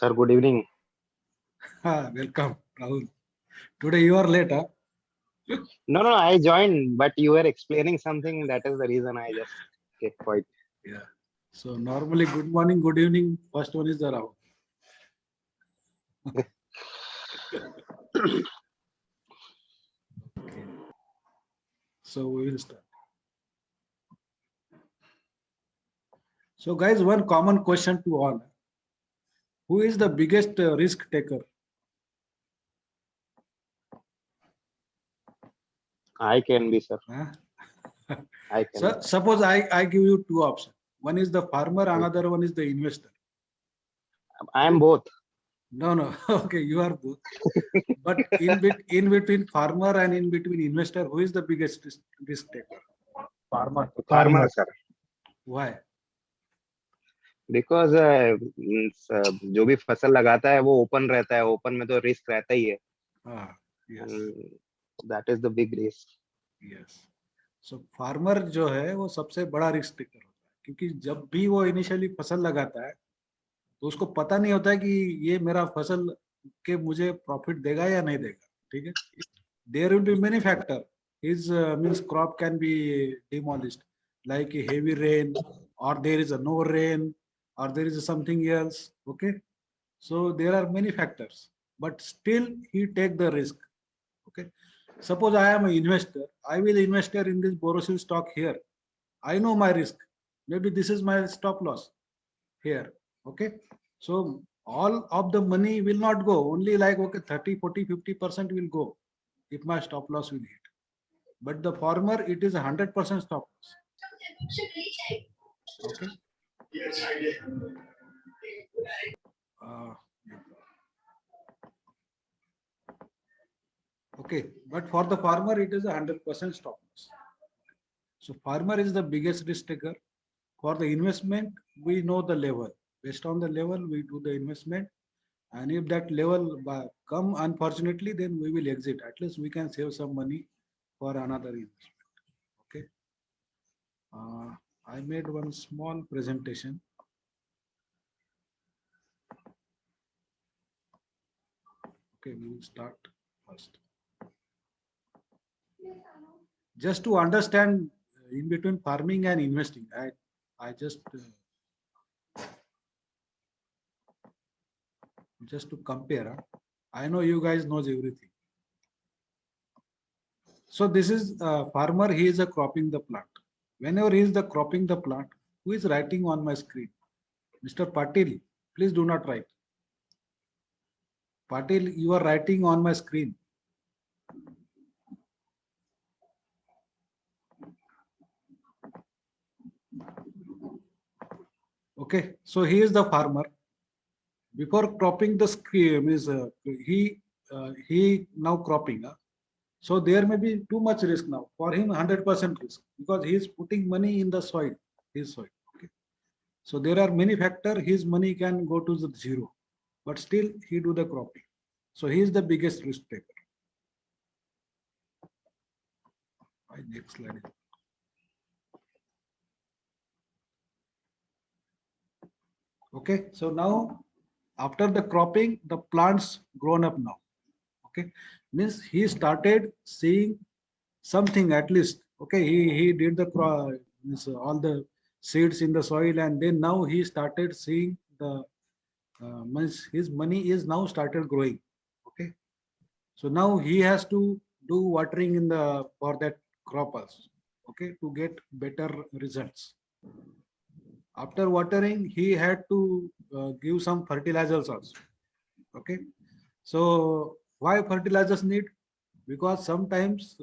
Sir, good evening. Welcome, Rahul. Today you are late, huh? No, I joined, but you were explaining something. That is the reason I just kept quiet. Yeah. So normally, good morning, good evening. First one is the Rahul. Okay. So we will start. So guys, one common question to all: who is the biggest risk taker? I can be, sir. Huh? I can be. So suppose I give you two options. One is the farmer, another one is the investor. I am both. No. Okay, you are both. But in between farmer and in between investor, who is the biggest risk taker? Farmer, sir. Why? Because जो भी फसल लगाता है वो open रहता है. Open में तो रिस्क रहता ही है. Yes. That is the big risk. Yes so farmer जो है वो सबसे बड़ा रिस्क टेकर होता है, क्योंकि जब भी वो इनिशियली फसल लगाता है तो उसको पता नहीं होता है कि ये मेरा फसल के मुझे प्रॉफिट देगा या नहीं देगा. ठीक है. There will be many factor. His means crop can be demolished like heavy rain, or there is a no rain, or there is something else. Okay, so there are many factors, but still he take the risk. Okay, suppose I am an investor, I will invest in this Borosil stock here. I know my risk. Maybe this is my stop loss here. Okay, so all of the money will not go, only like okay 30 40 50% will go if my stop loss will hit. But the farmer, it is 100% stop loss. Okay. uh, okay, but for the farmer it is 100% stop loss. So farmer is the biggest risk taker. For the investment, we know the level. Based on the level, we do the investment. And if that level come unfortunately, then we will exit. At least we can save some money for another investment. Okay. I made one small presentation. Okay, we will start first. Just to understand in between farming and investing, I just to compare. I know you guys knows everything. So this is farmer. He is a cropping the plant. Whenever he is the cropping the plant, who is writing on my screen? Mr. Patil, please do not write. Patil, you are writing on my screen. Okay, so he is the farmer. Before cropping the scheme is he now cropping. So there may be too much risk now. For him, 100% risk, because he is putting money in the soil, his soil. Okay. So there are many factors. His money can go to the zero, but still he do the cropping. So he is the biggest risk taker. Next slide. Okay, so now after the cropping, the plants grown up now. Okay, means he started seeing something at least. Okay, he did the means all the seeds in the soil, and then now he started seeing the means his money is now started growing. Okay, so now he has to do watering in the for that crop also. Okay, to get better results. After watering, he had to give some fertilizers also. Okay, so why fertilizers need? Because sometimes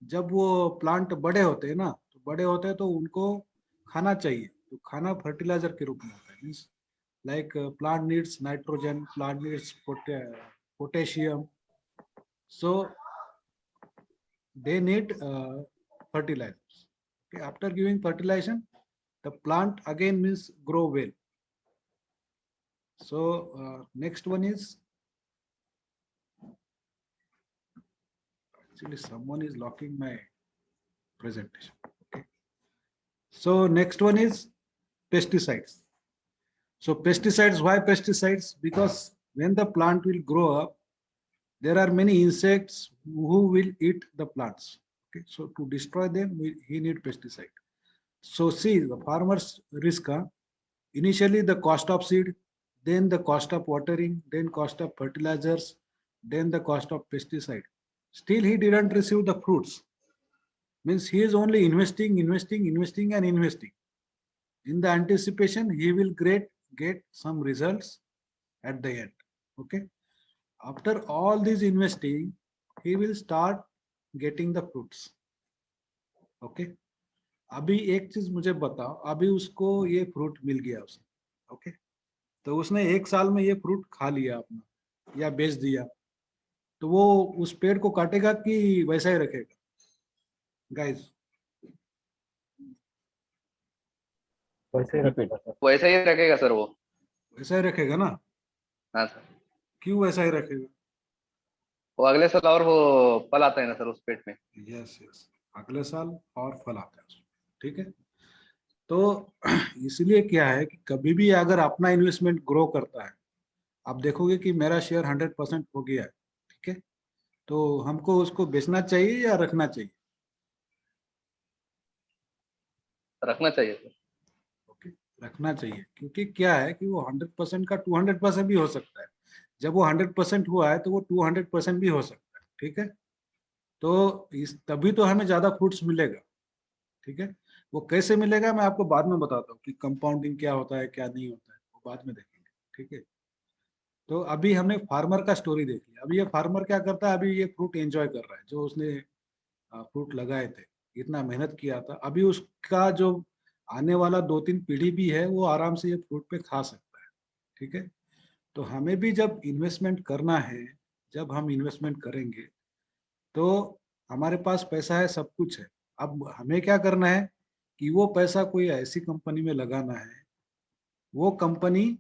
जब वो plant बड़े होते हैं ना, तो बड़े होते हैं तो उनको खाना चाहिए, तो खाना फर्टिलाइजर के रूप में होता है. Means like plant needs nitrogen, plant needs potassium, so they need fertilizers. Okay, after giving fertilization, the plant again means grow well. So next one is, actually someone is locking my presentation. Okay, so next one is pesticides. So pesticides, why pesticides? Because when the plant will grow up, there are many insects who will eat the plants. Okay, so to destroy them, he need pesticide. So see, the farmers risk, initially the cost of seed, then the cost of watering, then cost of fertilizers, then the cost of pesticide. Still he didn't receive the fruits. Means he is only investing and investing. In the anticipation, he will get some results at the end. Okay. After all this investing, he will start getting the fruits. Okay. अभी एक चीज मुझे बताओ, अभी उसको ये fruit मिल गया उसे, ओके, तो उसने एक साल में ये फ्रूट खा लिया अपना या बेच दिया, तो वो उस पेड़ को काटेगा कि वैसा ही रखेगा गाइस? वैसे ही रखेगा सर। वैसा ही रखेगा सर वो। वैसा ही रखेगा ना? हाँ सर। क्यों वैसा ही रखेगा? वो अगले साल और वो फल आता है ना सर उस पेट में। यस यस, अगले साल और फल आता है उसमें, ठीक है। तो इसलिए क्या है कि कभी भी अगर अपना इन्वेस्टमेंट ग्रो करता है, आप देखोगे कि मेरा शेयर 100% हो गया है, ठीक है, तो हमको उसको बेचना चाहिए या रखना चाहिए? रखना चाहिए सर। ओके, रखना चाहिए, क्योंकि क्या है कि वो 100% का 200% भी हो सकता है। जब वो 100% हुआ है तो वो 200% भी हो सकता है, ठीक है। तो इस तभी तो हमें ज्यादा फ्रूट्स मिलेगा, ठीक है। वो कैसे मिलेगा मैं आपको बाद में बताता हूँ कि कंपाउंडिंग क्या होता है क्या नहीं होता है, वो बाद में देखेंगे, ठीक है। तो अभी हमने फार्मर का स्टोरी देख लिया। अभी ये फार्मर क्या करता है, अभी ये फ्रूट एंजॉय कर रहा है, जो उसने फ्रूट लगाए थे, इतना मेहनत किया था। अभी उसका जो आने वाला 2-3 पीढ़ी भी है, वो आराम से ये फ्रूट पे खा सकता है, ठीक है। तो हमें भी जब इन्वेस्टमेंट करना है, जब हम इन्वेस्टमेंट करेंगे तो हमारे पास पैसा है, सब कुछ है। अब हमें क्या करना है कि वो पैसा कोई ऐसी कंपनी में लगाना है, वो कंपनी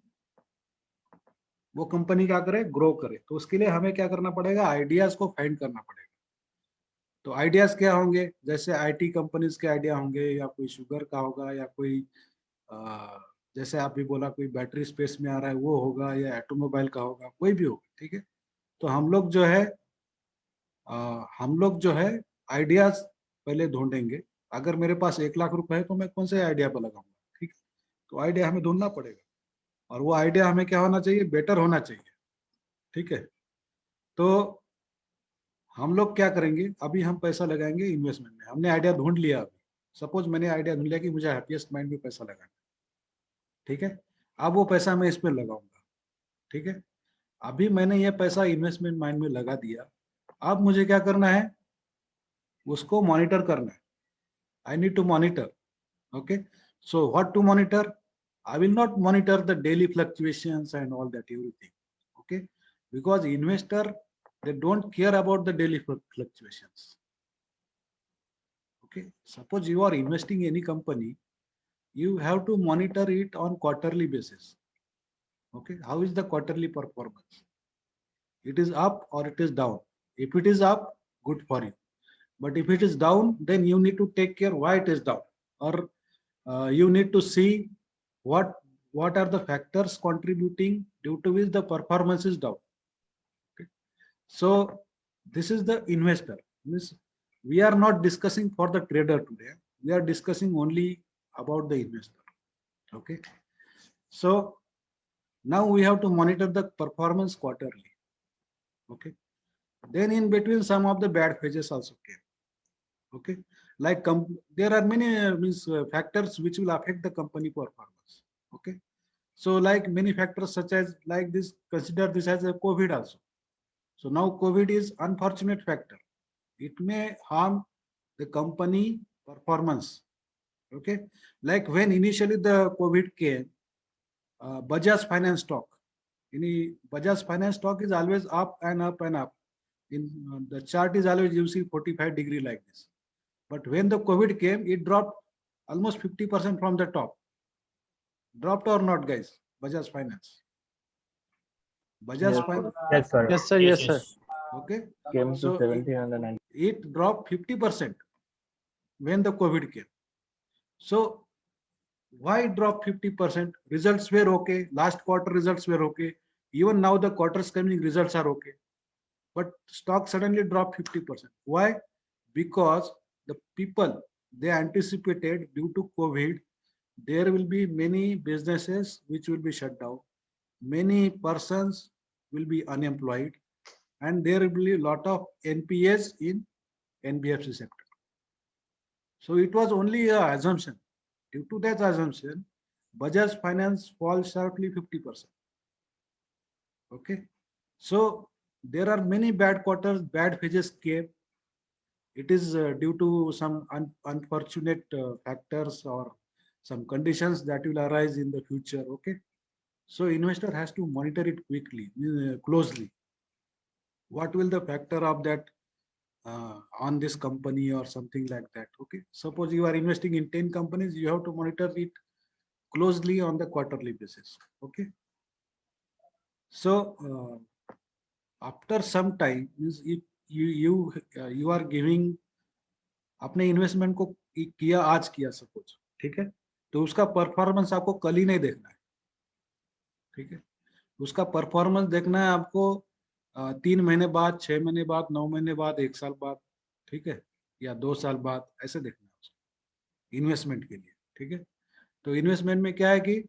क्या करे, ग्रो करे। तो उसके लिए हमें क्या करना पड़ेगा, आइडियाज को फाइंड करना पड़ेगा। तो आइडियाज क्या होंगे, जैसे आईटी कंपनीज के आइडिया होंगे, या कोई शुगर का होगा, या कोई जैसे आप भी बोला कोई बैटरी स्पेस में आ रहा है वो होगा, या ऑटोमोबाइल का होगा, कोई भी होगा, ठीक है। तो हम लोग जो है आइडियाज पहले ढूंढेंगे। अगर मेरे पास 1 लाख रुपए है तो मैं कौन से आइडिया पर लगाऊंगा, ठीक है। तो आइडिया हमें ढूंढना पड़ेगा, और वो आइडिया हमें क्या होना चाहिए, बेटर होना चाहिए, ठीक है। तो हम लोग क्या करेंगे, अभी हम पैसा लगाएंगे इन्वेस्टमेंट में। हमने आइडिया ढूंढ लिया, अभी सपोज मैंने आइडिया ढूंढ लिया कि मुझे हैप्पीएस्ट माइंड में पैसा लगाना, ठीक है। अब वो पैसा मैं इसमें लगाऊंगा, ठीक है। अभी मैंने ये पैसा इन्वेस्टमेंट माइंड में लगा दिया। अब मुझे क्या करना है, उसको मॉनिटर करना है। I need to monitor, okay. So what to monitor? I will not monitor the daily fluctuations and all that everything, okay, because investor, they don't care about the daily fluctuations, okay. Suppose you are investing in any company, you have to monitor it on quarterly basis, okay. How is the quarterly performance? It is up or it is down? If it is up, good for you, but if it is down, then you need to take care why it is down, or you need to see what are the factors contributing due to which the performance is down, okay. So this is the investor. We are not discussing for the trader today, we are discussing only about the investor, okay. So now we have to monitor the performance quarterly, okay. Then in between some of the bad phases also came, okay. Like there are many factors which will affect the company performance, okay. So like many factors such as like this, consider this as a COVID also. So now COVID is unfortunate factor, it may harm the company performance, okay. Like when initially the COVID came, Bajaj Finance stock, Bajaj Finance stock is always up and up and up. In the chart is always you see 45-degree like this. But when the COVID came, it dropped almost 50% from the top. Dropped or not, guys? Bajaj Finance. Bajaj Yes, Finance. yes sir. Yes, sir. Yes, sir. Okay. Came to So 1790. it dropped 50% when the COVID came. So Why drop 50%? Results were okay. Last quarter results were okay. Even now the quarters coming results are okay. But stock suddenly dropped 50%. Why? Because the people, they anticipated due to COVID, there will be many businesses which will be shut down. Many persons will be unemployed, and there will be a lot of NPAs in NBFC sector. So it was only an assumption. Due to that assumption, Bajaj Finance falls sharply 50%. Okay. So there are many bad quarters, bad phases came. It is due to some unfortunate factors or some conditions that will arise in the future. Okay. So investor has to monitor it quickly, closely. What will the factor of that on this company or something like that? Okay. Suppose you are investing in 10 companies, you have to monitor it closely on the quarterly basis. Okay. So after some time, means if you are giving अपने investment को किया, आज किया suppose, ठीक है, तो उसका performance आपको कल ही नहीं देखना है, ठीक है, उसका परफॉर्मेंस देखना है आपको 3 महीने बाद, 6 महीने बाद, 9 महीने बाद, 1 साल बाद, ठीक है, या 2 साल बाद, ऐसे देखना है उसको इन्वेस्टमेंट के लिए, ठीक है। तो इन्वेस्टमेंट में क्या है कि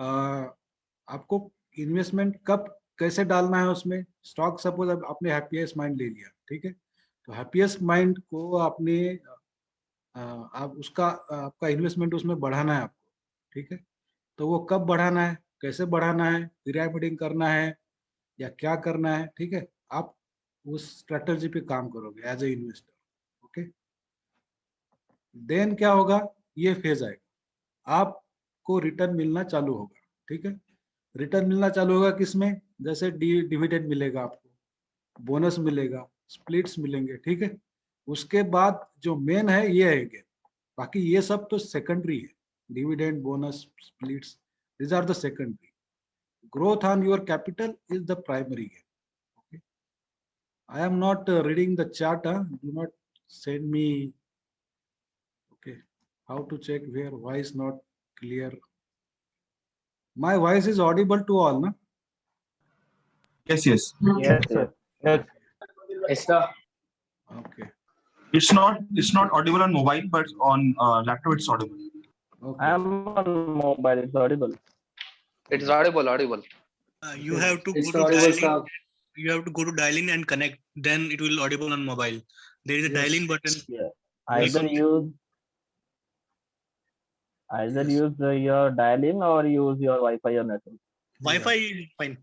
आपको इन्वेस्टमेंट कब कैसे डालना है उसमें, स्टॉक सपोज आपने हैप्पीएस्ट माइंड ले लिया, ठीक है, तो हैप्पीएस्ट माइंड को आपने आप उसका आपका इन्वेस्टमेंट उसमें बढ़ाना है आपको, ठीक है, तो वो कब बढ़ाना है, कैसे बढ़ाना है, पिरामिडिंग करना है या क्या करना है, ठीक है, आप उस स्ट्रेटजी पे काम करोगे as a investor. Okay, then क्या होगा, ये फेज आएगा, आपको रिटर्न मिलना चालू होगा, ठीक है, रिटर्न मिलना चालू होगा किसमें, जैसे डिविडेंड मिलेगा आपको, बोनस मिलेगा, स्प्लिट्स मिलेंगे, ठीक है, उसके बाद जो मेन है ये है गेन, बाकी ये सब तो सेकेंडरी है, dividend, bonus, splits, these are the secondary. Growth on your capital is the primary gain. Okay, I am not reading the chart, do not send me. Okay, how to check where voice not clear, my voice is audible to all, na? Yes, yes. Yes, sir. Yes. Okay, It's not audible on mobile, but on laptop it's audible. I okay, am on mobile. It's audible. It's audible. You have to go to dial in. You have to go to dial in and connect. Then it will audible on mobile. There is a Yes. dial in button. Yeah. Either Yes. use your dial-in or use your Wi-Fi or network. Wi-Fi is fine.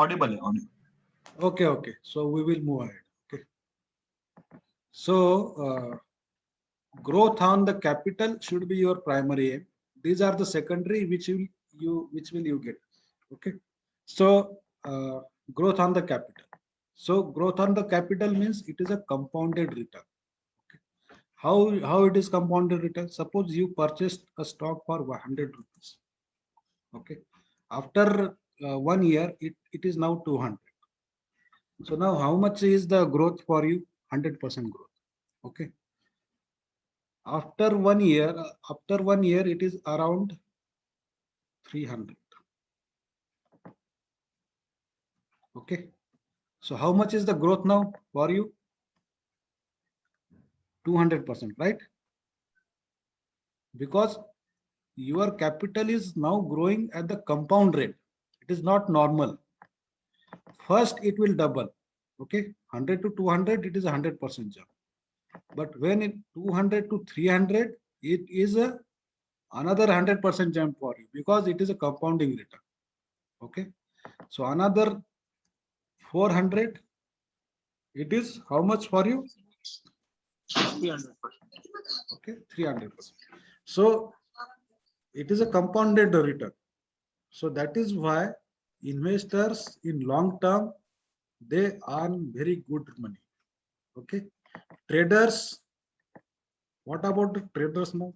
Audible. okay, okay, so we will move ahead. Okay, so growth on the capital should be your primary aim, these are the secondary which will you get. Okay, so growth on the capital, so growth on the capital means it is a compounded return. Okay, how it is compounded return, suppose you purchased a stock for 100 rupees. Okay, after 1 year it is now 200. So now how much is the growth for you? 100% growth. Okay, after 1 year, it is around 300. Okay, so how much is the growth now for you? 200%, right? Because your capital is now growing at the compound rate, it is not normal. First it will double. Okay, 100 to 200 it is 100% jump, but when it 200 to 300 it is another 100% jump for you, because it is a compounding return. Okay, so another 400, it is how much for you? 300%. Okay, 300%. So it is a compounded return. So that is why investors in long term, they earn very good money. Okay, traders, what about the traders now?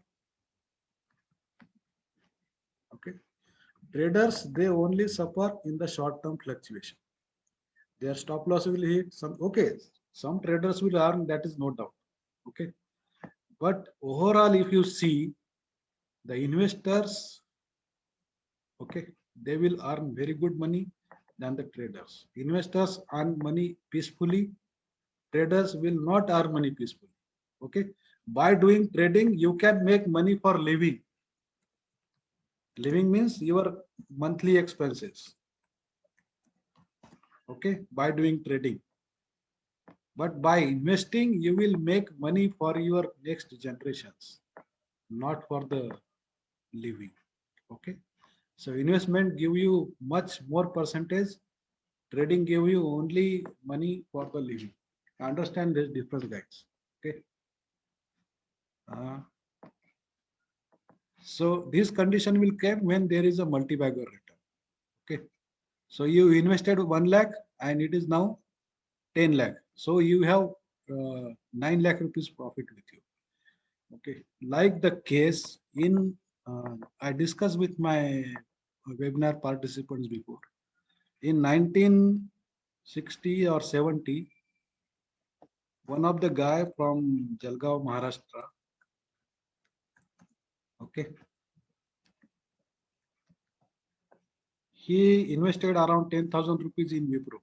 Okay, traders, they only suffer in the short term fluctuation, their stop loss will hit some. Okay, some traders will earn, that is no doubt. Okay, but overall if you see, the investors, okay, they will earn very good money than the traders. Investors earn money peacefully. Traders will not earn money peacefully. Okay. By doing trading, you can make money for living. Living means your monthly expenses. Okay. By doing trading. But by investing, you will make money for your next generations, not for the living. Okay. So investment give you much more percentage. Trading give you only money for the living. Understand this difference, guys. Okay. So this condition will come when there is a multi-bagger return. Okay. So you invested 1 lakh and it is now 10 lakh. So you have 9 lakh rupees profit with you. Okay. Like the case in, I discussed with my webinar participants before. In 1960 or 70, one of the guy from Jalgaon, Maharashtra, okay, he invested around 10,000 rupees in Wipro.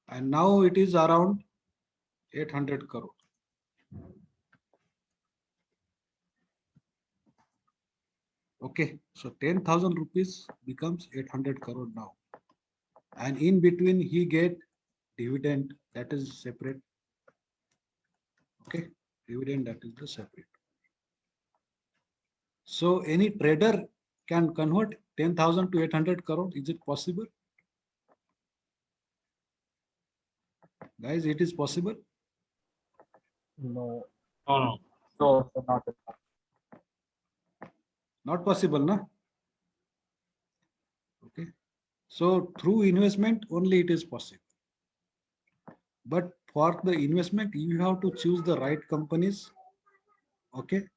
And now it is around 800 crore. Okay, so 10,000 rupees becomes 800 crore now. And in between he get dividend, that is separate. Okay, dividend, that is the separate. So any trader can convert 10,000 to 800 crore. Is it possible? Guys, it is possible. No. No, no. So not. Not possible, na? Okay. So through investment only it is possible. But for the investment, you have to choose the right companies. Okay.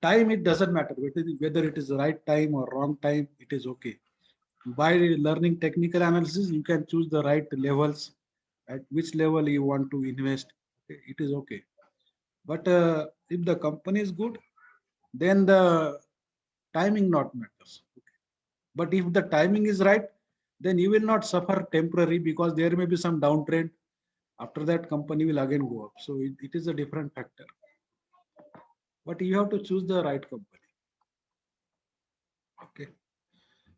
Time, it doesn't matter whether it is the right time or wrong time, it is okay. By learning technical analysis, you can choose the right levels, at which level you want to invest. Okay, it is okay. But if the company is good, then the timing not matters. Okay. But if the timing is right, then you will not suffer temporary, because there may be some downtrend. After that, company will again go up. So it is a different factor. But you have to choose the right company. Okay.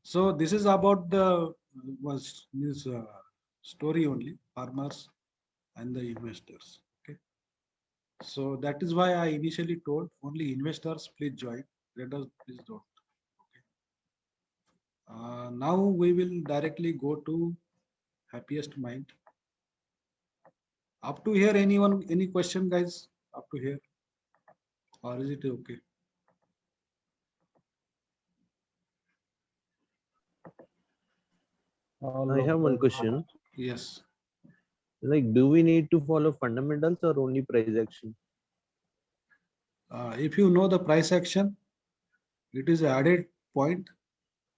So this is about the story only, farmers and the investors. Okay. So that is why I initially told only investors please join, traders please don't. Okay. Now we will directly go to Happiest Mind. Up to here, anyone, any question, guys? Up to here, or is it okay? I have one question. Yes. Like, do we need to follow fundamentals or only price action? If you know the price action, it is added point.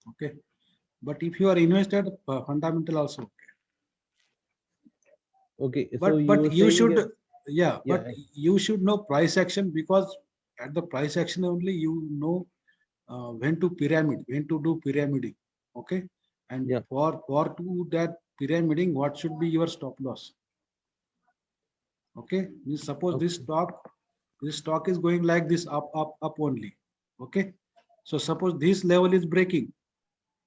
Okay. But if you are invested, fundamental also okay. Okay, so But you should, yeah, but you should know price action, because at the price action only you know when to pyramid, when to do pyramiding. Okay. And yeah, for to that pyramiding, what should be your stop loss? Okay. Suppose okay. this stock is going like this, up only. Okay. So suppose this level is breaking,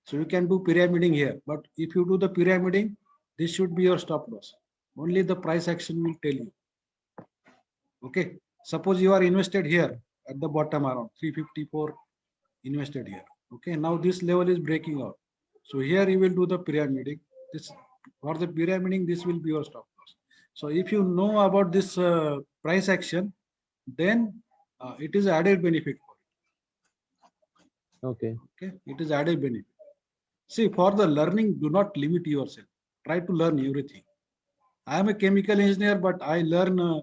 so you can do pyramiding here. But if you do the pyramiding, this should be your stop loss. Only the price action will tell you. Okay. Suppose you are invested here at the bottom around 354 invested here. Okay. Now this level is breaking out. So here you will do the pyramiding. This for the pyramiding, this will be your stop loss. So if you know about this price action, then it is added benefit for you. Okay. Okay. It is added benefit. See, for the learning, do not limit yourself. Try to learn everything. I am a chemical engineer, but I learn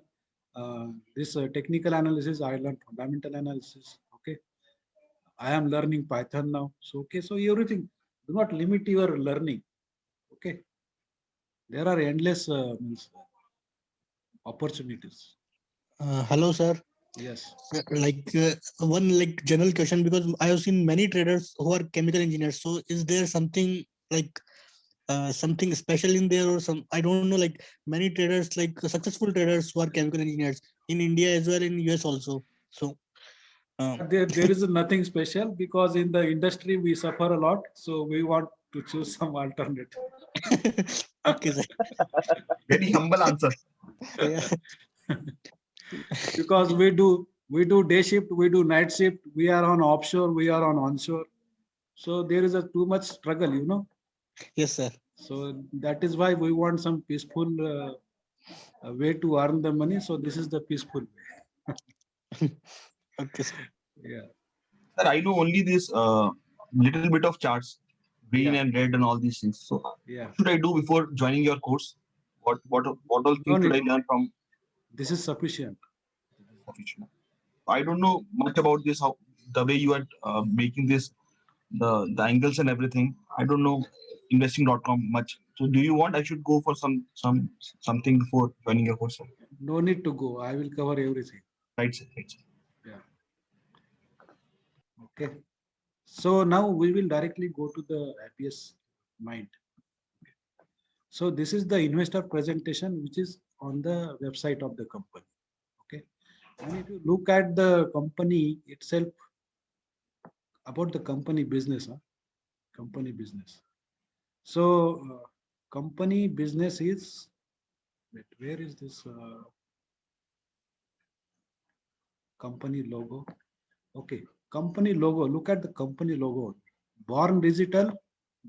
this technical analysis. I learn fundamental analysis. Okay. I am learning Python now. So, okay. So everything, do not limit your learning. Okay. There are endless opportunities. Hello, sir. Yes. One general question, because I have seen many traders who are chemical engineers. So is there something something special in there, or some, I don't know, like many traders, like successful traders who are chemical engineers in India as well, in US also. So There is nothing special because in the industry we suffer a lot. So we want to choose some alternate. okay, sir. Very humble answer. Yeah. Because we do day shift, we do night shift, we are on offshore, we are on onshore. So there is a too much struggle, you know. Yes, sir. So that is why we want some peaceful way to earn the money. So this is the peaceful way. Okay, sir. Yeah. Sir, I know only this little bit of charts, green Yeah. and red and all these things. So Yeah. what should I do before joining your course? What all No things should I need. learn from This is sufficient. professional? I don't know much about this. How the way you are making this, the angles and everything. I don't know investing.com much. So do you want I should go for something before joining your course? Sir? No need to go. I will cover everything. Right, sir. Right, sir. Yeah. Okay. So now we will directly go to the happiest mind. So this is the investor presentation which is on the website of the company. Okay. And if you look at the company itself, about the company business, company business. So company business is, wait, where is this company logo? Okay, company logo. Look at the company logo. Born digital,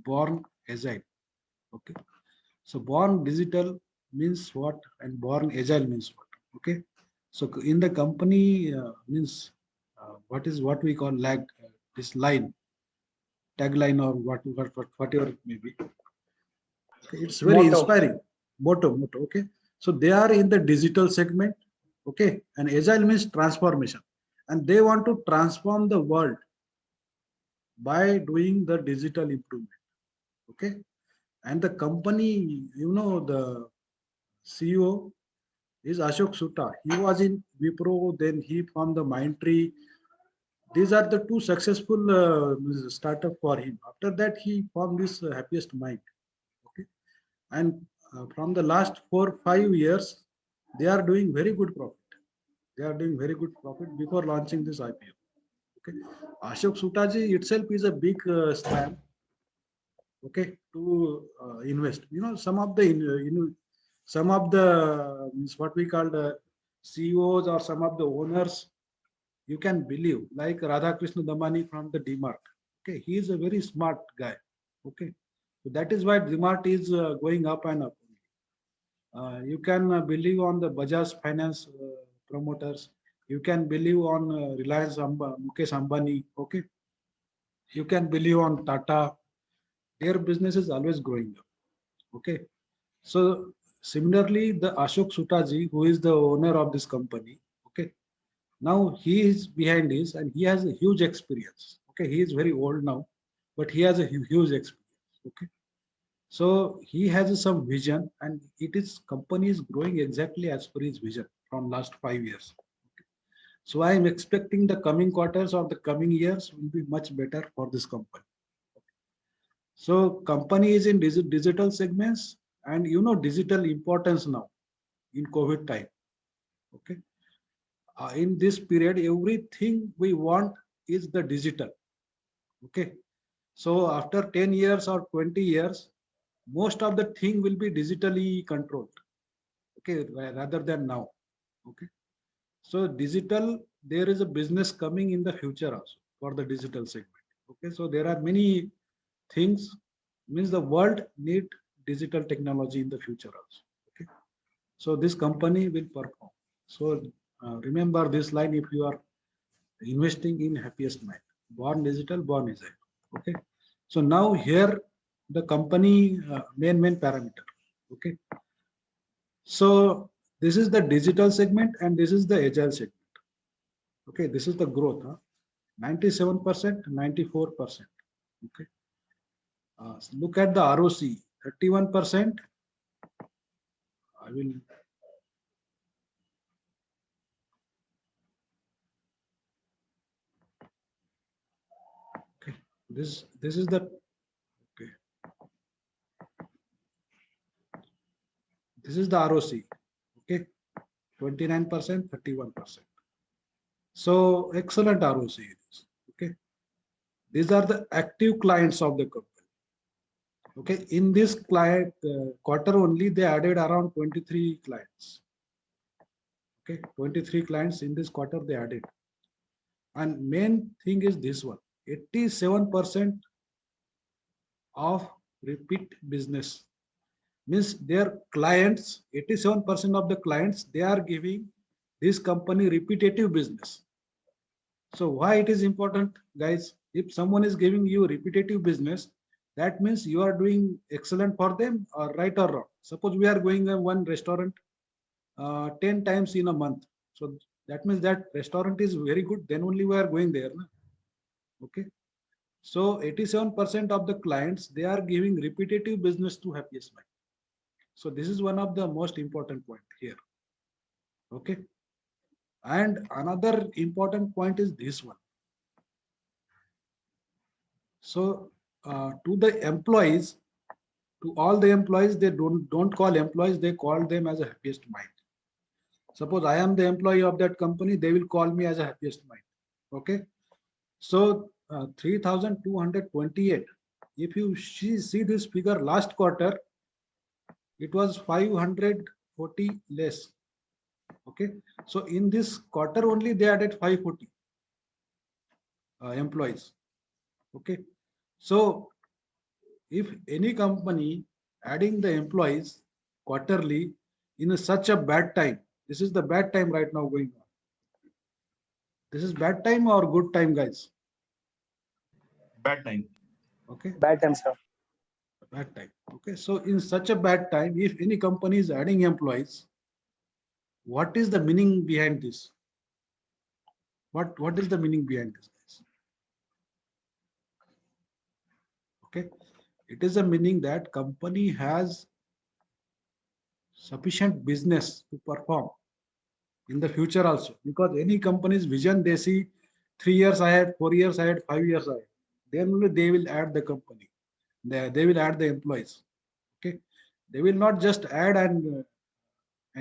born agile. Okay. So born digital means what, and born agile means what? Okay. So in the company means what we call this line, tagline, or whatever it may be. Okay. It's very inspiring. Motto. Okay. So they are in the digital segment. Okay. And agile means transformation, and they want to transform the world by doing the digital improvement. Okay. And the company, you know, the CEO is Ashok Sutta. He was in Wipro, then he formed the Mindtree. These are the two successful startup for him. After that, he formed this Happiest Mind. Okay, and from the last 4-5 years, they are doing very good profit. They are doing very good profit before launching this IPO. Okay, Ashok Sutta ji itself is a big scam. Okay, to invest. You know, some of the means what we call the CEOs or some of the owners, you can believe, like Radhakrishna Damani from the DMart. Okay, he is a very smart guy. Okay, so that is why DMart is going up and up. You can believe on the Bajaj Finance promoters. You can believe on Reliance Mukesh Ambani. Okay, you can believe on Tata. Their business is always growing up. Okay, so similarly, the Ashok Sutaji, who is the owner of this company, okay, now he is behind this and he has a huge experience. Okay, he is very old now, but he has a huge experience. Okay, so he has some vision, and it is company is growing exactly as per his vision from last 5 years. Okay. So I am expecting the coming quarters or the coming years will be much better for this company. So company is in digital segments, and you know digital importance now in COVID time. Okay, in this period, everything we want is the digital. Okay, so after 10 years or 20 years, most of the thing will be digitally controlled. Okay, rather than now. Okay, so digital, there is a business coming in the future also for the digital segment. Okay, so there are many things, means the world need digital technology in the future also. Okay, so this company will perform. So remember this line if you are investing in Happiest Mind. Born digital, born agile. Okay, so now here the company main parameter. Okay, so this is the digital segment and this is the agile segment. Okay, this is the growth. 97%, 94%. Okay. Look at the ROC, 31%. I will. This is the okay. This is the ROC. Okay, 29%, 31%. So excellent ROC. It is. Okay, these are the active clients of the company. Okay, in this client quarter only, they added around 23 clients. Okay, 23 clients in this quarter they added. And main thing is this one, 87% of repeat business. Means their clients, 87% of the clients, they are giving this company repetitive business. So why it is important, guys? If someone is giving you repetitive business, that means you are doing excellent for them, or right or wrong. Suppose we are going to one restaurant 10 times in a month. So that means that restaurant is very good. Then only we are going there. Na? Okay. So 87% of the clients, they are giving repetitive business to Happiest Mind. So this is one of the most important point here. Okay. And another important point is this one. So to the employees, to all the employees, they don't call employees, they call them as a Happiest Mind. Suppose I am the employee of that company, they will call me as a Happiest Mind. Okay. So 3,228. If you see this figure last quarter, it was 540 less. Okay. So in this quarter only they added 540 employees. Okay. So if any company adding the employees quarterly in such a bad time, this is the bad time right now going on. This is bad time or good time, guys? Bad time. Okay. Bad time, sir. Bad time. Okay. So in such a bad time, if any company is adding employees, what is the meaning behind this? What is the meaning behind this, guys? Okay. It is a meaning that company has sufficient business to perform in the future also, because any company's vision, they see 3 years ahead, 4 years ahead, 5 years ahead. Then only they will add the company. They will add the employees. Okay. They will not just add and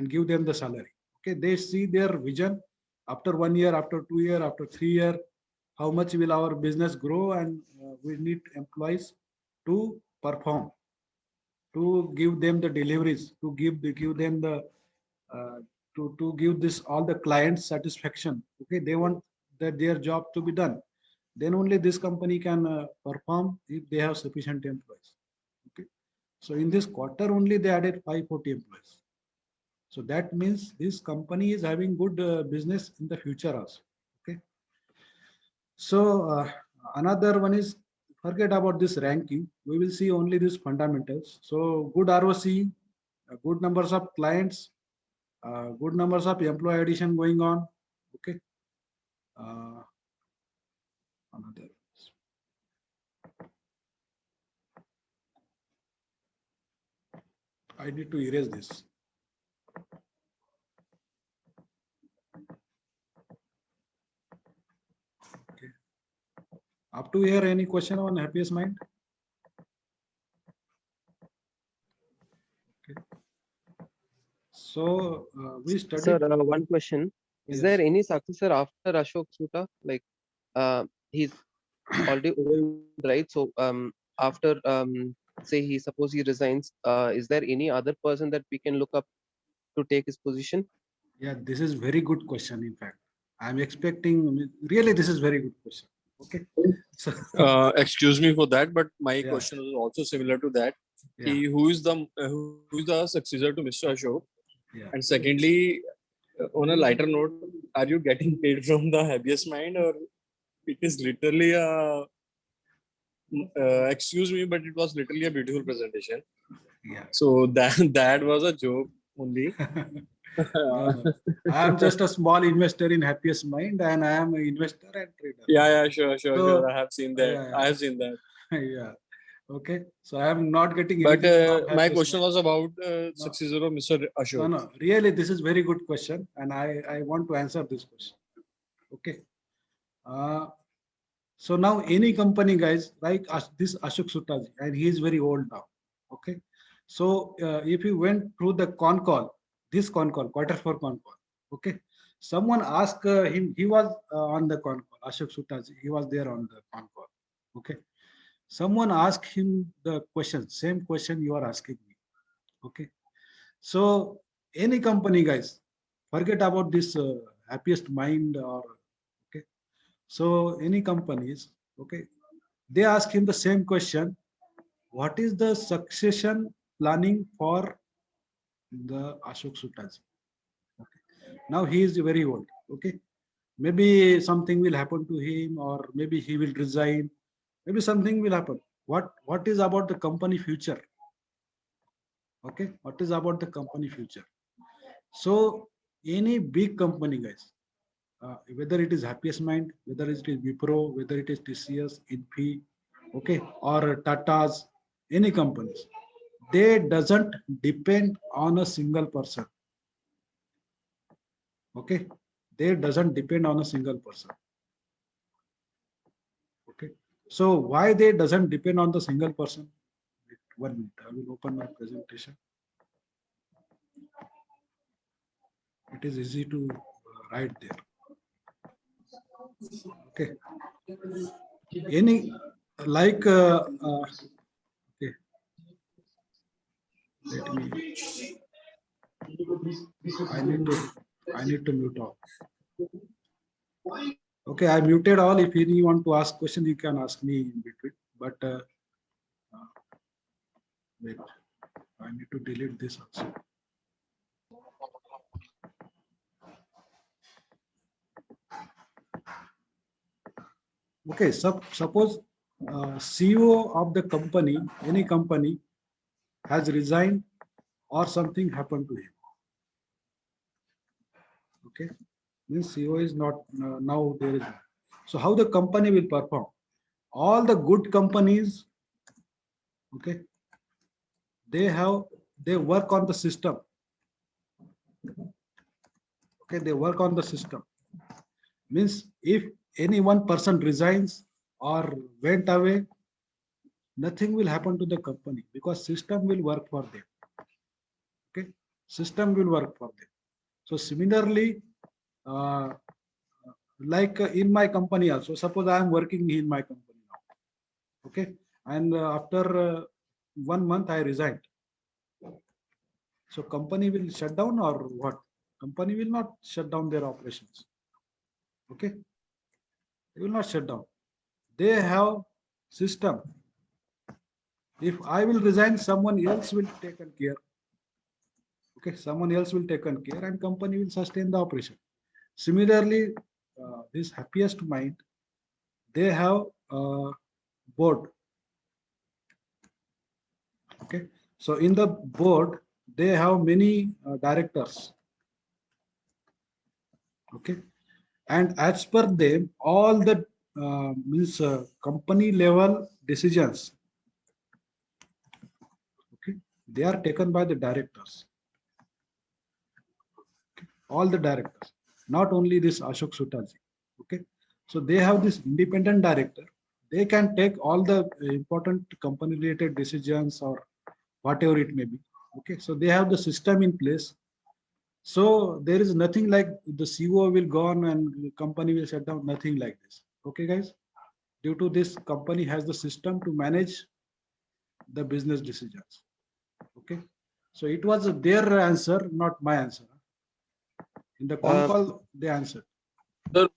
give them the salary. Okay. They see their vision after 1 year, after 2 year, after 3 year, how much will our business grow, and we need employees to perform, to give them the deliveries, to give them the to give this all the clients satisfaction. Okay, they want that their job to be done. Then only this company can perform if they have sufficient employees. Okay, so in this quarter only they added 540 employees. So that means this company is having good business in the future also. Okay, so another one is, forget about this ranking. We will see only these fundamentals. So good ROC, good numbers of clients, good numbers of employee addition going on. Okay. Another. I need to erase this. Okay. Up to here, any question on Happiest Mind? Okay. So we studied. Sir, one question. Is Yes. there any successor after Ashok Soota? Like he's already old, right? So after say suppose he resigns, is there any other person that we can look up to take his position? Yeah, this is very good question. In fact, I'm expecting, really, this is very good question. Okay. So, Excuse me for that, but my Yeah. question is also similar to that. yeah, Who is the successor to Mr. Ashok? yeah. And secondly, on a lighter note, are you getting paid from the Happiest Mind, or it is literally a excuse me, but it was literally a beautiful presentation. Yeah. So that was a joke only. No, no. I am just a small investor in Happiest Mind, and I am an investor and trader. Yeah, sure. So, I have seen that. yeah. I have seen that. Yeah. Okay. So I am not getting But anything from my Happiest question Mind. was about successor of Mr. Ashok. No. Really, this is very good question, and I want to answer this question. Okay. So now any company, guys, like this Ashok Sutaji, and he is very old now. Okay. So if you went through the con call, this con call, Q4 con call, okay. Someone asked him, he was on the con call, Ashok Sutaji, he was there on the con call. Okay. Someone asked him the question, same question you are asking me. Okay. So any company, guys, forget about this happiest mind or okay. So any companies, okay, they ask him the same question. What is the succession planning for the Ashok Sutaji? Okay. Now he is very old. Okay. Maybe something will happen to him, or maybe he will resign. Maybe something will happen. What is about the company future? Okay. What is about the company future? So any big company, guys, whether it is Happiest Mind, whether it is Wipro, whether it is TCS, Infi, okay, or Tata's, any companies, they doesn't depend on a single person. Okay, they doesn't depend on a single person. Okay, so why they doesn't depend on the single person? Wait 1 minute, I will open my presentation. It is easy to write there. Okay, any like okay, let me, I need to mute all. Okay, I muted all. If you want to ask questions, you can ask me in between, but wait, I need to delete this also. Okay, suppose CEO of the company, any company, has resigned or something happened to him. Okay, means CEO is not now there is. So how the company will perform? All the good companies, okay, they work on the system. Okay, they work on the system. Means if any one person resigns or went away, nothing will happen to the company because system will work for them. Okay, system will work for them. So similarly, like in my company also, suppose I am working in my company now. Okay, and after 1 month I resigned. So company will shut down or what? Company will not shut down their operations. Okay, they will not shut down. They have system. If I will resign, someone else will take care. Okay, someone else will take care and company will sustain the operation. Similarly, this Happiest Mind, they have board. Okay, so in the board, they have many directors. Okay, and as per them, all the means company level decisions, okay, they are taken by the directors. Okay. All the directors, not only this Ashok Sutaji. Okay, so they have this independent director. They can take all the important company related decisions or whatever it may be. Okay, so they have the system in place. So there is nothing like the CEO will go on and the company will shut down, nothing like this. Okay, guys, due to this, company has the system to manage the business decisions. Okay, so it was their answer, not my answer. In the con call, they answered. Sir,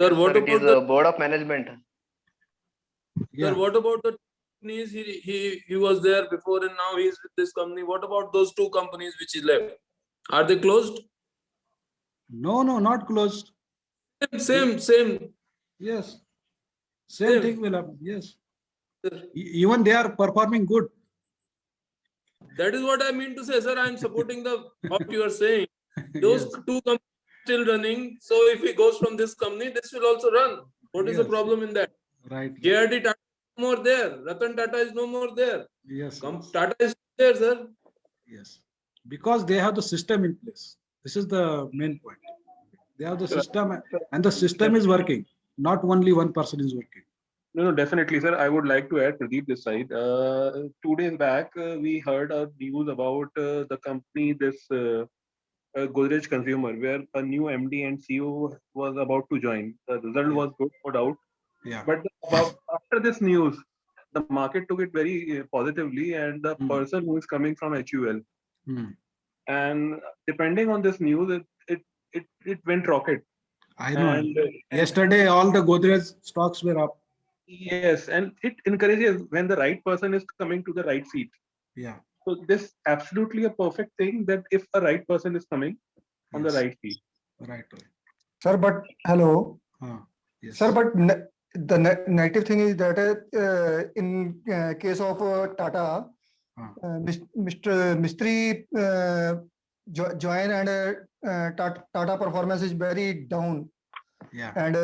Yes, what sir, it is about the a board of management. Yeah. sir? What about the companies he was there before and now he's with this company? What about those two companies which he left? Are they closed? No, not closed. Same. Yes, same thing will happen. Yes, even they are performing good. That is what I mean to say, sir. I am supporting what you are saying. Those Yes. two companies still running. So if he goes from this company, this will also run. What is the Yes. problem in that? Right. JRD Tata is no more there. Ratan Tata is no more there. Yes. Tata is there, sir. Yes, because they have the system in place. This is the main point. They have the system and the system is working. not only one person is working. No, definitely, sir. I would like to add, Pradeep, this side. 2 days back, we heard a news about the company, Godrej Consumer, where a new MD and CEO was about to join. The result was good, no doubt. Yeah. But after this news, the market took it very positively, and the person who is coming from HUL, and depending on this news, it went rocket. I know. And Yesterday, all the Godrej stocks were up. yes, and it encourages when the right person is coming to the right seat. Yeah. So this absolutely a perfect thing, that if a right person is coming on the Yes. right seat. Right. Sir, but hello. Yes. Sir, but the negative thing is that in case of Tata, Mr. Mistry join and Tata performance is very down. Yeah. And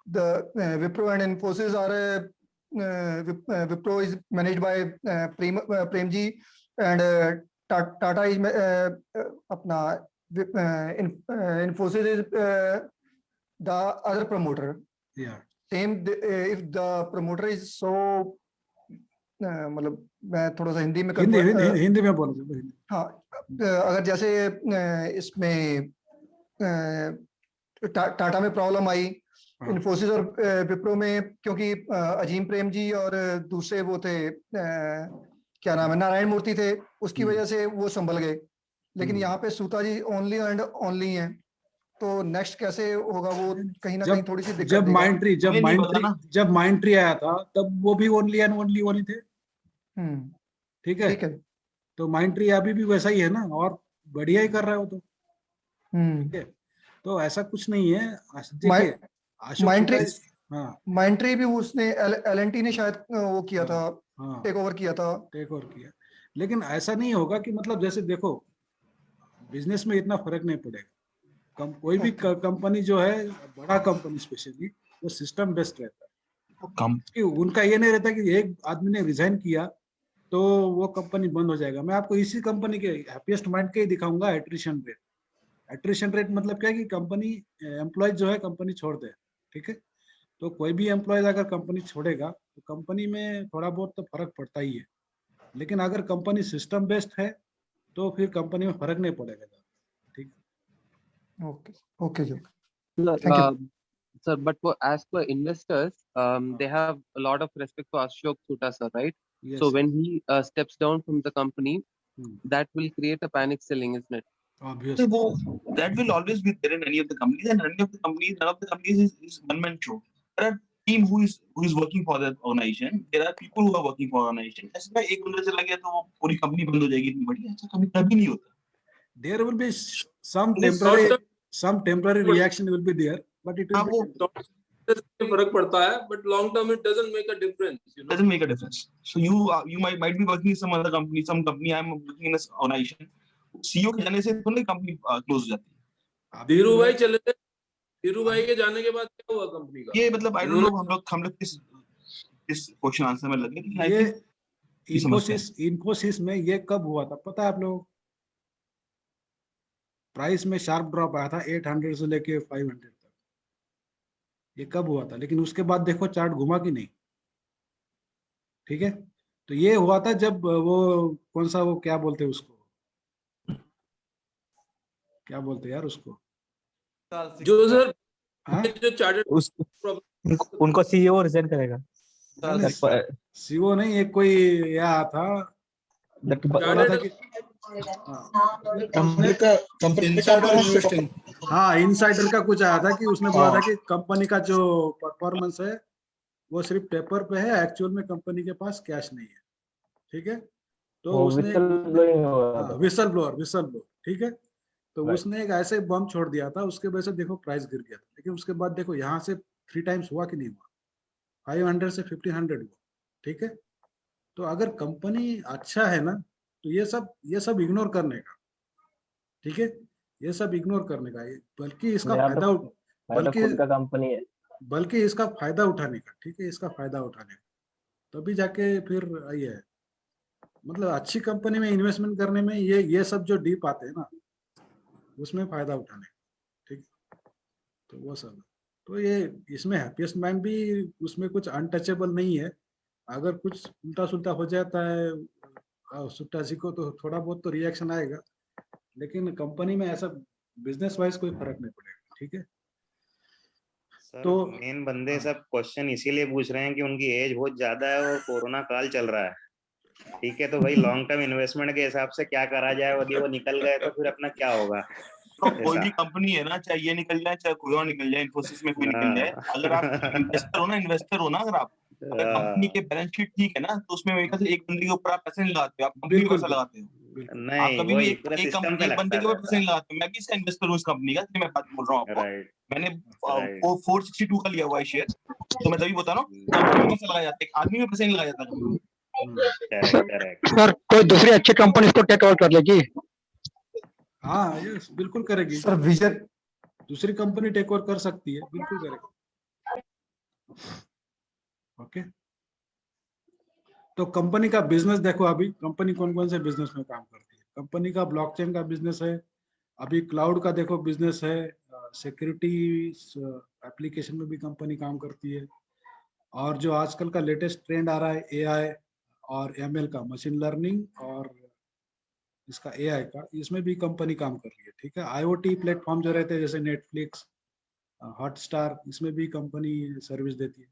the Wipro and Infosys are Wipro is managed by Premji, and Tata is apna Infosys is the other promoter. Yeah. Same if the promoter is so मतलब मैं थोड़ा सा हिंदी में हिंदी में बोलो। हाँ, अगर जैसे इसमें टाटा में प्रॉब्लम आई, इन्फोसिस और विप्रो में, क्योंकि अजीम प्रेम जी और दूसरे वो थे क्या नाम है, नारायण मूर्ति थे, उसकी वजह से वो संभल गए। लेकिन यहाँ पे सूता जी ओनली एंड ओनली हैं, तो नेक्स्ट कैसे होगा वो कहीं ना कहीं थोड़ी सी दिक्कत। जब माइंट्री आया था तब वो भी ओनली एंड ओनली थे। ठीक है। तो माइंट्री अभी भी वैसा ही है ना, और बढ़िया ही कर रहा है वो तो। ठीक है, तो ऐसा कुछ नहीं है। माइंट्री भी उसने एलएनटी ने शायद वो किया था, टेक ओवर किया। लेकिन ऐसा नहीं होगा कि मतलब जैसे देखो बिजनेस में इतना फर्क नहीं पड़ेगा। कोई भी कंपनी जो है, बड़ा कंपनी स्पेशली, वो सिस्टम बेस्ड रहता है। उनका ये नहीं रहता कि एक आदमी ने रिजाइन किया तो वो कंपनी बंद हो जाएगा। मैं आपको इसी कंपनी के हैप्पीएस्ट माइंड के ही दिखाऊंगा एट्रिशन रेट। एट्रिशन रेट मतलब क्या है कि कंपनी एम्प्लॉयज जो है कंपनी छोड़ दे। ठीक है, तो कोई भी एम्प्लॉयज अगर कंपनी छोड़ेगा तो कंपनी में थोड़ा बहुत तो फर्क पड़ता ही है, लेकिन अगर कंपनी सिस्टम बेस्ड है तो फिर कंपनी में फर्क नहीं पड़ेगा। ठीक है, ओके जी, thank you sir. But as per investors, they have a lot of respect for Ashok Soota sir, right? Yes. So when he steps down from the company, that will create a panic selling, isn't it? Obviously. That will always be there in any of the companies, and none of the companies is one man show. There are team who is working for that organization. There are people who are working for organization. ऐसे में एक बंदा चला गया तो वो पूरी company बंद हो जाएगी इतनी बड़ी, ऐसा कभी नहीं होता। There will be some temporary reaction will be there, but it will be फर्क पड़ता है, but long term it doesn't make a difference. Doesn't make a difference. So you might be working in some other company, I am working in an organization. CEO के जाने से थोड़ी company close हो जाती है। धीरू भाई चले गए, धीरू भाई के जाने के बाद क्या हुआ कंपनी का? ये मतलब आई डोंट नो हम लोग किस क्वेश्चन आंसर में लगे। ये इन्फोसिस में ये कब हुआ था पता है आप लोग? प्राइस में शार्प ड्रॉप आया था 800 से लेके 500 तक। ये कब हुआ था? लेकिन उसके बाद देखो चार्ट घुमा कि नहीं। ठीक है, तो ये हुआ था जब वो कौन सा वो क्या बोलते हैं उसको, क्या बोलते हैं यार उसको, जो सर जो चार्टर्ड उनको सीईओ रिजाइन करेगा। सीईओ नहीं, एक कोई यह था हाँ इनसाइडर का कुछ आया था कि उसने बोला था कि कंपनी का जो परफॉर्मेंस है वो सिर्फ पेपर पे है, एक्चुअल में कंपनी के पास कैश नहीं है। ठीक है, तो उसने विसल ब्लोअर ठीक है, तो उसने एक ऐसे बम छोड़ दिया था, उसके वजह से देखो प्राइस गिर गया था। लेकिन उसके बाद देखो यहाँ से 3 टाइम्स हुआ कि नहीं हुआ, 500 से 1500 हुआ। ठीक है, तो अगर कंपनी अच्छा है ना तो ये सब इग्नोर करने का। ठीक है, ये सब इग्नोर करने का, बल्कि इसका फायदा कंपनी है, बल्कि इसका फायदा उठाने का। ठीक है, इसका फायदा उठाने का, तभी जाके फिर ये है मतलब अच्छी कंपनी में इन्वेस्टमेंट करने में ये सब जो डीप आते हैं ना उसमें फायदा उठाने। ठीक, तो वो सब तो ये इसमें हैप्पीएस्ट माइंड भी उसमें कुछ अनटचेबल नहीं है। अगर कुछ उल्टा सुल्टा हो जाता है सुट्टासी को तो थोड़ा बहुत तो रिएक्शन आएगा, लेकिन कंपनी में ऐसा बिजनेस वाइज कोई फर्क नहीं पड़ेगा। ठीक है, सर तो मेन बंदे सब क्वेश्चन इसीलिए पूछ रहे हैं कि उनकी एज बहुत ज्यादा है और कोरोना काल चल रहा है। ठीक है, तो भाई लॉन्ग टर्म इन्वेस्टमेंट के हिसाब से क्या करा जाए, यदि वो निकल गए तो फिर अपना क्या होगा। तो कोई भी कंपनी है ना, चाहे ये निकल जाए चाहे कोई और निकल जाए, इन्फोसिस में कोई निकल जाए, अगर आप इन्वेस्टर हो ना, अगर कंपनी के बैलेंस शीट ठीक है ना, तो उसमें मेरे ख्याल से एक बंदे के ऊपर आप पैसे नहीं लगाते हो, आप कंपनी पे पैसा लगाते हो। आप नहीं, कभी भी वही एक पूरा सिस्टम पे एक बंदे लगता के ऊपर है पैसे नहीं लगाते हो। मैं किसका इन्वेस्टर हूँ इस कंपनी का, इसलिए मैं बात बोल रहा हूँ आपको। राइट। मैंने राइट 462 का लिया हुआ है शेयर, तो मैं तभी बता रहा हूँ कंपनी में पैसा लगाया जाता है, एक आदमी में पैसा नहीं लगाया जाता कभी। Correct correct. सर कोई दूसरी अच्छी कंपनी इसको टेक ओवर कर लेगी? हाँ यस बिल्कुल करेगी सर विजन दूसरी कंपनी टेक ओवर कर सकती है, बिल्कुल करेगी। ओके, तो कंपनी का बिजनेस देखो, अभी कंपनी कौन कौन से बिजनेस में काम करती है। कंपनी का ब्लॉकचेन का बिजनेस है, अभी क्लाउड का देखो बिजनेस है, सिक्योरिटी एप्लीकेशन में भी कंपनी काम करती है, और जो आजकल का लेटेस्ट ट्रेंड आ रहा है एआई और एमएल का, मशीन लर्निंग और इसका एआई का, इसमें भी कंपनी काम कर रही है। ठीक है, आईओटी प्लेटफॉर्म जो रहते हैं जैसे नेटफ्लिक्स, हॉटस्टार, इसमें भी कंपनी सर्विस देती है।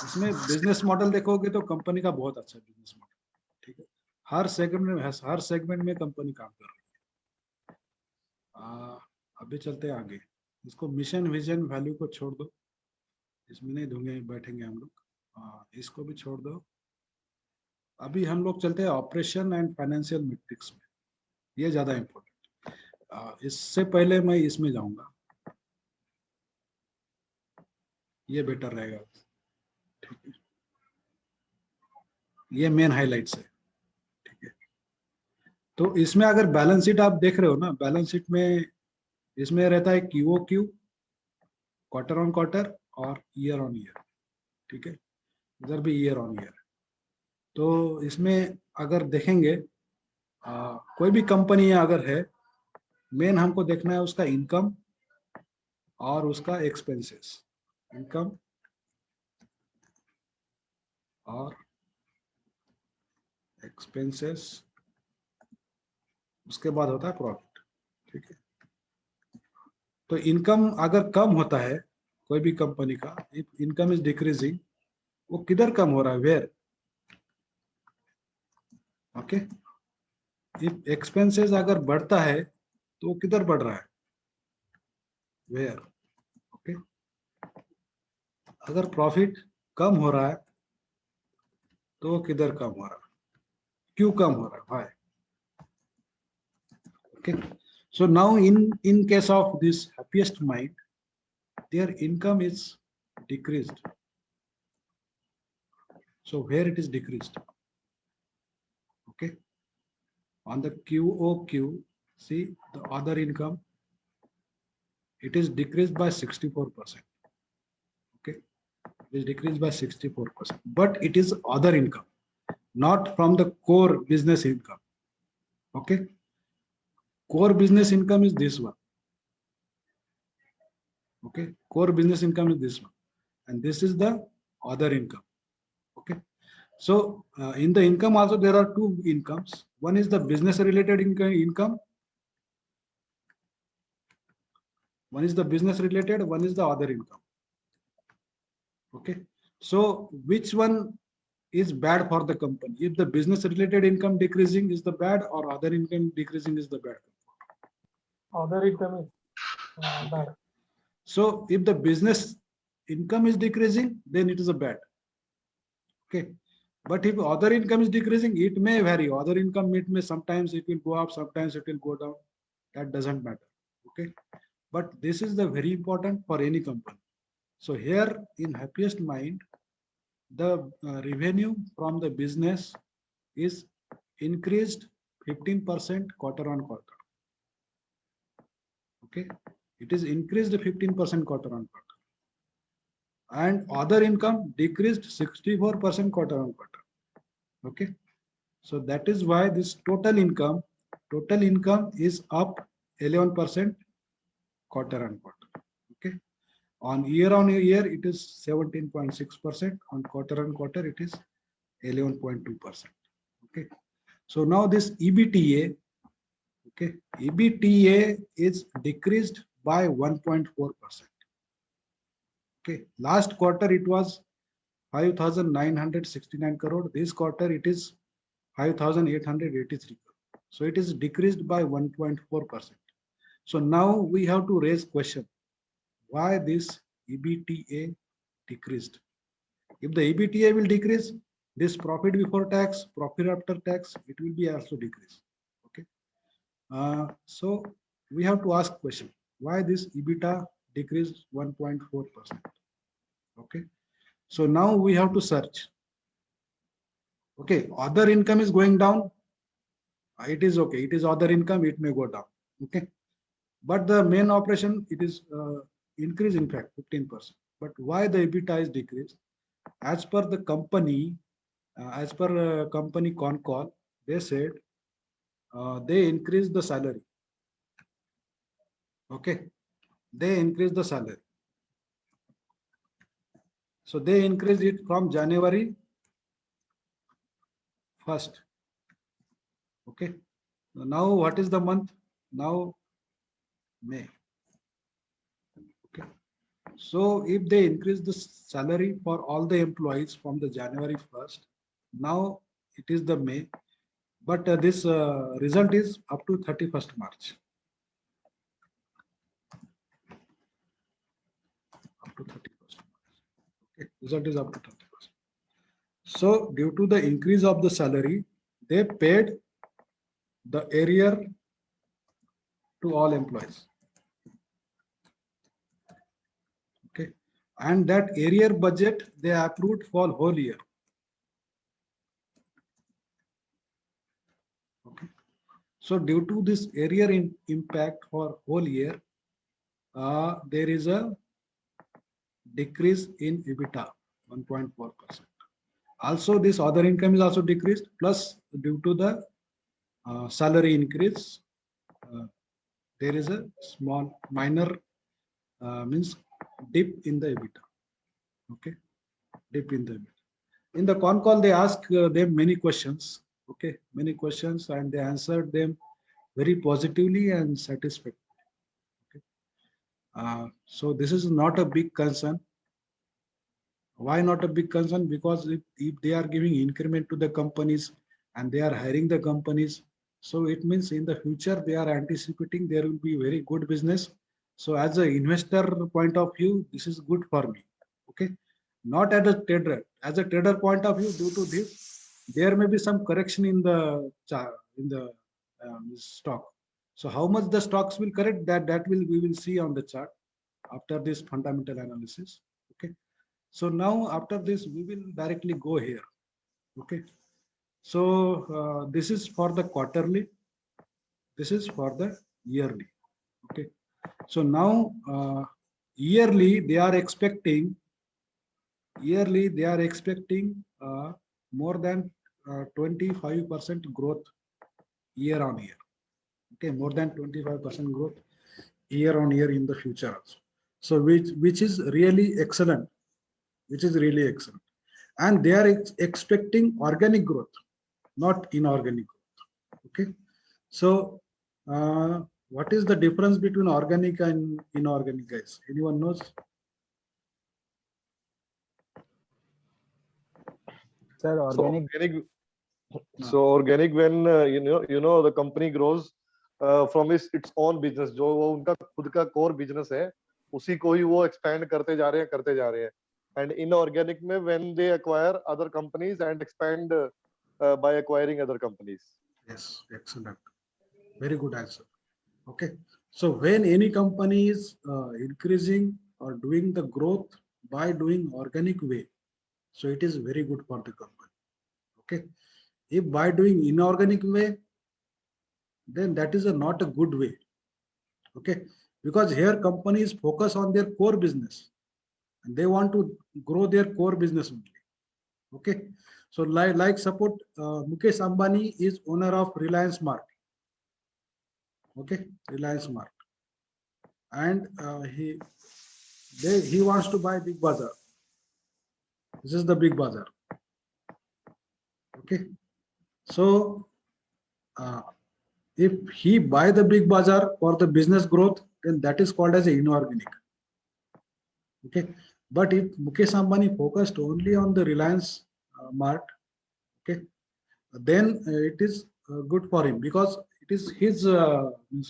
इसमें बिजनेस मॉडल देखोगे तो कंपनी का बहुत अच्छा बिजनेस मॉडल। ठीक है, हर सेगमेंट में कंपनी काम कर रही है। अभी चलते हैं आगे, इसको मिशन विजन वैल्यू को छोड़ दो, इसमें नहीं दूंगे, बैठेंगे हम लोग, इसको भी छोड़ दो। अभी हम लोग चलते हैं ऑपरेशन एंड फाइनेंशियल मैट्रिक्स में, ये ज्यादा इंपॉर्टेंट। इससे पहले मैं इसमें जाऊंगा, ये बेटर रहेगा। ठीक है, ये मेन हाइलाइट्स है। ठीक है, तो इसमें अगर बैलेंस शीट आप देख रहे हो ना, बैलेंस शीट में इसमें रहता है QOQ, क्वार्टर ऑन क्वार्टर और ईयर ऑन ईयर। ठीक है, इधर भी ईयर ऑन ईयर। तो इसमें अगर देखेंगे कोई भी कंपनी अगर है, मेन हमको देखना है उसका इनकम और उसका एक्सपेंसेस। इनकम और एक्सपेंसेस, उसके बाद होता है प्रॉफिट। ठीक है, तो इनकम अगर कम होता है कोई भी कंपनी का, इनकम इज डिक्रीजिंग, वो किधर कम हो रहा है, वेयर। ओके, इफ एक्सपेंसेस अगर बढ़ता है तो वो किधर बढ़ रहा है, वेयर। ओके, अगर प्रॉफिट कम हो रहा है तो वो किधर कम हो रहा है, क्यों कम हो रहा है, why. Okay, so now in case of this happiest mind, their income is decreased. So where it is decreased? Okay, on the QOQ, see the other income, it is decreased by 64%. Okay, it is decreased by 64%, but it is other income, not from the core business income. Okay, core business income is this one. Okay, core business income is this one, and this is the other income. Okay, so in the income also there are two incomes. One is the business related income. One is the business related, one is the other income. Okay, so which one is bad for the company? If the business related income decreasing is the bad, or other income decreasing is the bad? Other income is bad. So if the business income is decreasing, then it is a bad. Okay, but if other income is decreasing, it may vary. Other income, it may sometimes it will go up, sometimes it will go down. That doesn't matter. Okay, but this is the very important for any company. So here in happiest mind, the revenue from the business is increased 15% quarter on quarter. Okay, it is increased 15% quarter on quarter, and other income decreased 64% quarter on quarter. Okay, so that is why this total income is up 11% quarter on quarter. On year, it is 17.6%. On quarter, it is 11.2%. Okay. So now this EBITDA, okay, EBITDA is decreased by 1.4%. Okay. Last quarter it was 5,969 crore. This quarter it is 5,883 crore. So it is decreased by 1.4%. So now we have to raise question, why this EBITDA decreased? If the EBITDA will decrease, this profit before tax, profit after tax, it will be also decrease. Okay. So we have to ask question, why this EBITDA decreased 1.4%? Okay. So now we have to search. Okay, other income is going down. It is okay. It is other income. It may go down. Okay, but the main operation, it is increase, in fact 15%. But why the EBITDA is decreased? As per the company, company con call, they said they increased the salary. Okay, they increased the salary. So they increased it from January 1st. Okay. Now what is the month? Now May. Okay. So if they increase the salary for all the employees from the January 1st, now it is the May, but this result is up to 31st March. Up to 31st March. Okay. Result is up to 31st. So due to the increase of the salary, they paid the arrear to all employees. Okay, and that arrear budget they approved for whole year. Okay, so due to this arrear impact for whole year, there is a decrease in EBITDA 1.4%. Also, this other income is also decreased, plus due to the salary increase, there is a small minor means dip in the EBITDA. Okay, dip in the EBITDA. In the con call, they asked them many questions. Okay, many questions, and they answered them very positively and satisfactorily. Okay, so this is not a big concern. Why not a big concern? Because if they are giving increment to the companies and they are hiring the companies, so it means in the future they are anticipating there will be very good business. So as an investor point of view, this is good for me. Okay, not as a trader. As a trader point of view, due to this, there may be some correction in the stock. So how much the stocks will correct, we will see on the chart after this fundamental analysis. Okay. So now after this, we will directly go here. Okay. So this is for the quarterly. This is for the yearly. Okay. So now yearly they are expecting. Yearly they are expecting more than 25% growth year on year. Okay, more than 25% growth year on year in the future also. So which is really excellent. Which is really excellent. And they are expecting organic growth, not inorganic growth. Okay. So what is the difference between organic and inorganic, guys? Anyone knows? Sir, organic. So organic when the company grows from its own business, जो वो उनका खुद का core business है, उसी को ही वो expand करते जा रहे हैं. And inorganic में when they acquire other companies and expand by acquiring other companies. Yes, excellent. Very good answer. Okay. So when any company is increasing or doing the growth by doing organic way, so it is very good for the company. Okay. If by doing inorganic way, then that is not a good way. Okay. Because here companies focus on their core business and they want to grow their core business only. Okay. So like support Mukesh Ambani is owner of Reliance Mart. Okay. Reliance Mart. And he wants to buy Big Bazaar. This is the Big Bazaar. Okay. So if he buy the Big Bazaar for the business growth, then that is called as a inorganic. Okay. But if Mukesh Ambani focused only on the Reliance Mart, okay, then it is good for him because it is his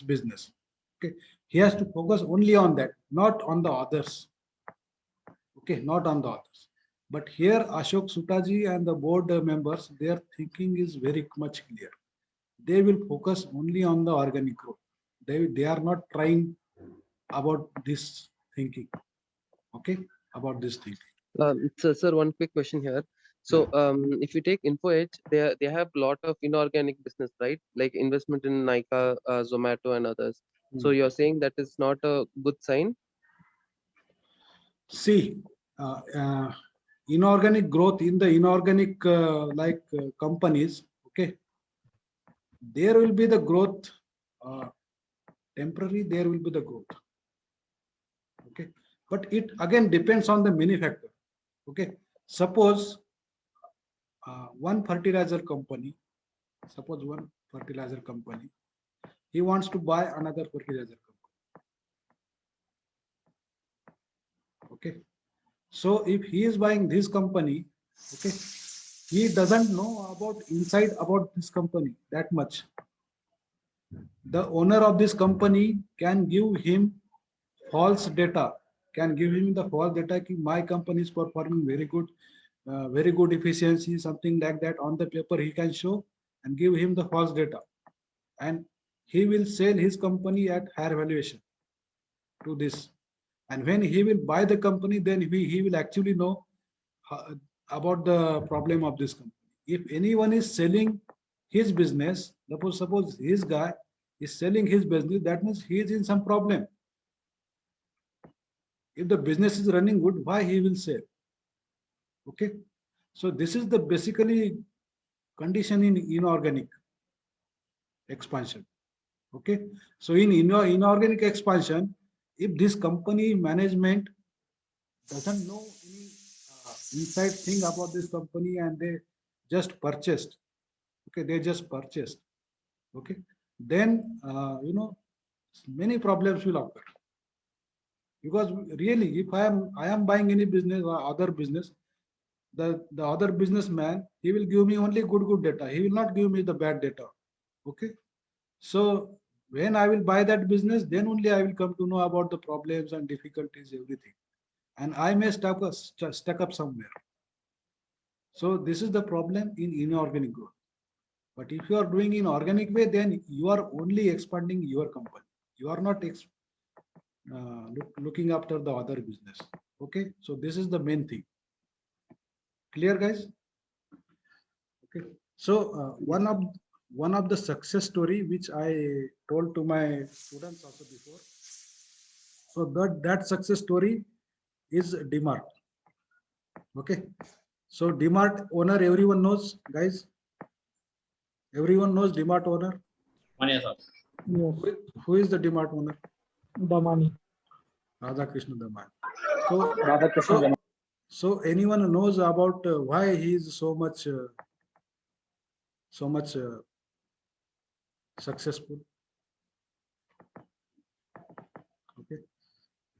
business. Okay. He has to focus only on that, not on the others. Okay, not on the others. But here Ashok Sutaji and the board members, their thinking is very much clear. They will focus only on the organic growth. They are not trying about this thinking. Okay, about this thinking. Sir, one quick question here. So if you take Info Edge, they have a lot of inorganic business, right? Like investment in Nykaa, Zomato, and others. So you're saying that is not a good sign? See, inorganic growth in the inorganic companies, okay, there will be the growth, temporary, there will be the growth. Okay, but it again depends on the many factors. Okay, suppose one fertilizer company, he wants to buy another fertilizer company. Okay, so if he is buying this company, okay, he doesn't know about inside about this company that much. The owner of this company can give him false data, can give him the false data that my company is performing very good efficiency, something like that. On the paper he can show and give him the false data, and he will sell his company at higher valuation to this. And when he will buy the company, then he will actually know about the problem of this company. If anyone is selling his business, suppose his guy is selling his business, that means he is in some problem. If the business is running good, why he will sell? Okay, so this is the basically condition in inorganic expansion. Okay, so in inorganic expansion, if this company management doesn't know any inside thing about this company and they just purchased, okay, okay, then many problems will occur. Because really, if I am buying any business or other business, the other businessman, he will give me only good data. He will not give me the bad data. Okay, so when I will buy that business, then only I will come to know about the problems and difficulties, everything, and I may stuck up somewhere. So this is the problem in inorganic growth. But if you are doing in organic way, then you are only expanding your company. You are not looking after the other business. Okay, so this is the main thing. Clear, guys? Okay, so one of the success story which I told to my students also before. So that success story is DMart. Okay, so DMart owner, everyone knows, guys. Everyone knows DMart owner. Yes. Who is the DMart owner? Damani. Radhakrishna Damani. So anyone knows about why he is so much successful? Okay,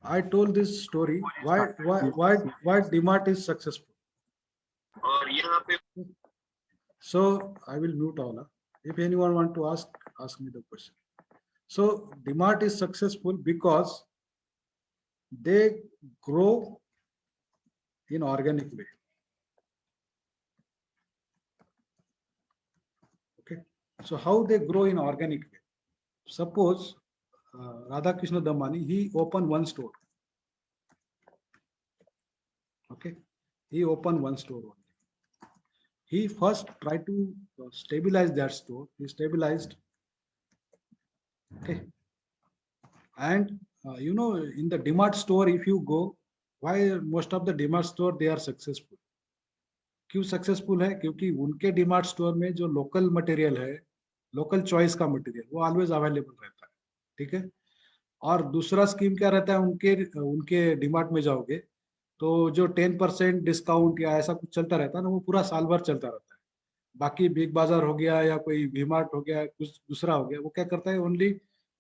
I told this story why DMart is successful. So I will mute all. If anyone want to ask me the question. So DMart is successful because they grow in organic way. Okay, so how they grow in organic way? Suppose Radhakrishna Damani, he opened one store. Okay, he opened one store only. He first tried to stabilize that store. He stabilized. Okay, and in the DMart store, if you go, why most of the DMart store they are successful? क्यों successful है? क्योंकि उनके DMart store में जो local material है, local choice का material, वो always available रहता है. ठीक है, और दूसरा स्कीम क्या रहता है, उनके उनके डीमार्ट में जाओगे तो जो 10% डिस्काउंट या ऐसा कुछ चलता रहता है ना, वो पूरा साल भर चलता रहता है। बाकी बिग बाजार हो गया या कोई वी मार्ट हो गया, कुछ दूसरा हो गया, वो क्या करता है, ओनली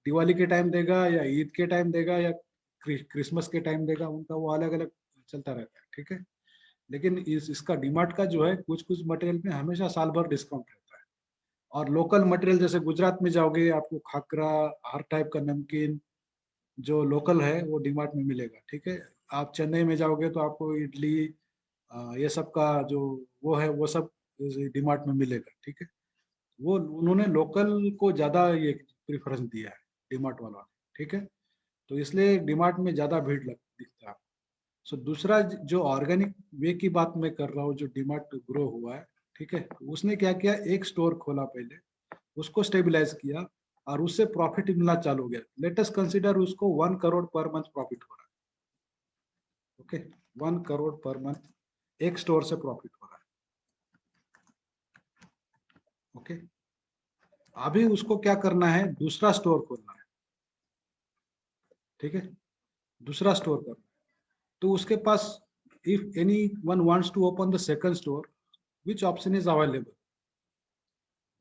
दिवाली के टाइम देगा या ईद के टाइम देगा या क्रिसमस के टाइम देगा, उनका वो अलग अलग चलता रहता है। ठीक है, लेकिन इसका डीमार्ट का जो है कुछ कुछ मटेरियल में हमेशा साल भर डिस्काउंट रहता है। और लोकल मटेरियल जैसे गुजरात में जाओगे, आपको खाकरा, हर टाइप का नमकीन जो लोकल है वो डीमार्ट में मिलेगा। ठीक है, आप चेन्नई में जाओगे तो आपको इडली ये सब का जो वो है वो सब डीमार्ट में मिलेगा। ठीक है, वो उन्होंने लोकल को ज्यादा ये प्रेफरेंस दिया है डीमार्ट वाला। ठीक है, तो इसलिए डीमार्ट में ज्यादा भीड़ दिखता है। सो दूसरा जो ऑर्गेनिक वे की बात मैं कर रहा हूँ, जो डीमार्ट ग्रो हुआ है, ठीक है, उसने क्या किया, एक स्टोर खोला पहले, उसको स्टेबलाइज किया और उससे प्रॉफिट मिलना चालू हो गया। लेटेस्ट कंसीडर उसको 1 करोड़ पर मंथ प्रॉफिट हो रहा है। ओके, 1 करोड़ पर मंथ एक स्टोर से प्रॉफिट हो रहा है। ओके, अभी उसको क्या करना है, दूसरा स्टोर खोलना है। ठीक है, दूसरा स्टोर करना है, तो उसके पास if anyone wants to open the second store, which option is available?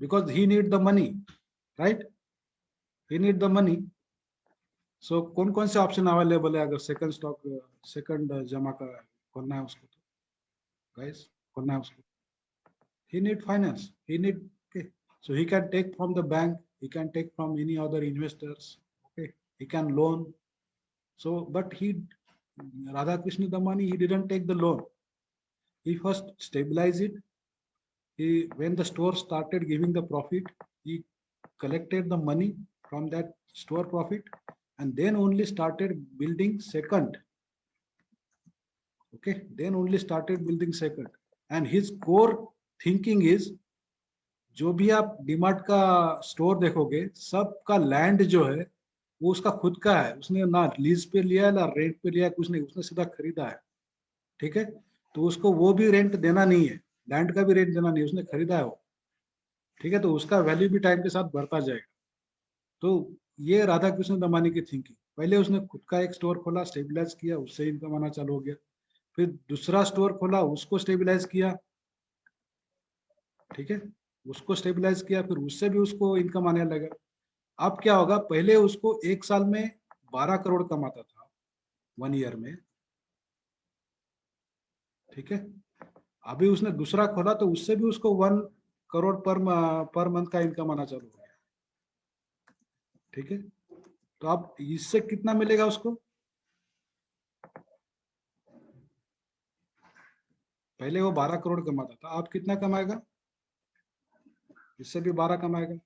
Because he need the money, right? He need the money. So कौन कौन से ऑप्शन अवेलेबल है अगर सेकंड स्टॉक सेकंड जमा का खोलना है उसको? तो गाइस, खोलना है उसको, he need finance, he need, okay, so he can take from the bank, he can take from any other investors, okay, he can loan. So but he, Radhakrishna Damani, he didn't take the loan. He first stabilized it. He, when the store started giving the profit, he collected the money from that store profit and then only started building second. Okay, then only started building second. And his core thinking is, जो भी आप डीमार्ट का store देखोगे, सबका land जो है वो उसका खुद का है। उसने ना लीज पे लिया है ना रेंट पे लिया है, कुछ नहीं, उसने सीधा खरीदा है। ठीक है, तो उसको वो भी रेंट देना नहीं है, लैंड का भी रेंट देना नहीं है, उसने खरीदा है वो। ठीक है, तो उसका वैल्यू भी टाइम के साथ बढ़ता जाएगा। तो ये राधा कृष्ण दमानी की थिंकिंग, पहले उसने खुद का एक स्टोर खोला, स्टेबलाइज किया, उससे इनकम आना चालू हो गया। फिर दूसरा स्टोर खोला, उसको स्टेबलाइज किया। ठीक है, उसको स्टेबलाइज किया, फिर उससे भी उसको इनकम आने लगा। अब क्या होगा, पहले उसको एक साल में 12 करोड़ कमाता था 1 ईयर में। ठीक है, अभी उसने दूसरा खोला तो उससे भी उसको 1 करोड़ पर मंथ का इनकम आना चालू हो गया। ठीक है, तो अब इससे कितना मिलेगा उसको? पहले वो 12 करोड़ कमाता था, अब कितना कमाएगा? इससे भी 12 कमाएगा।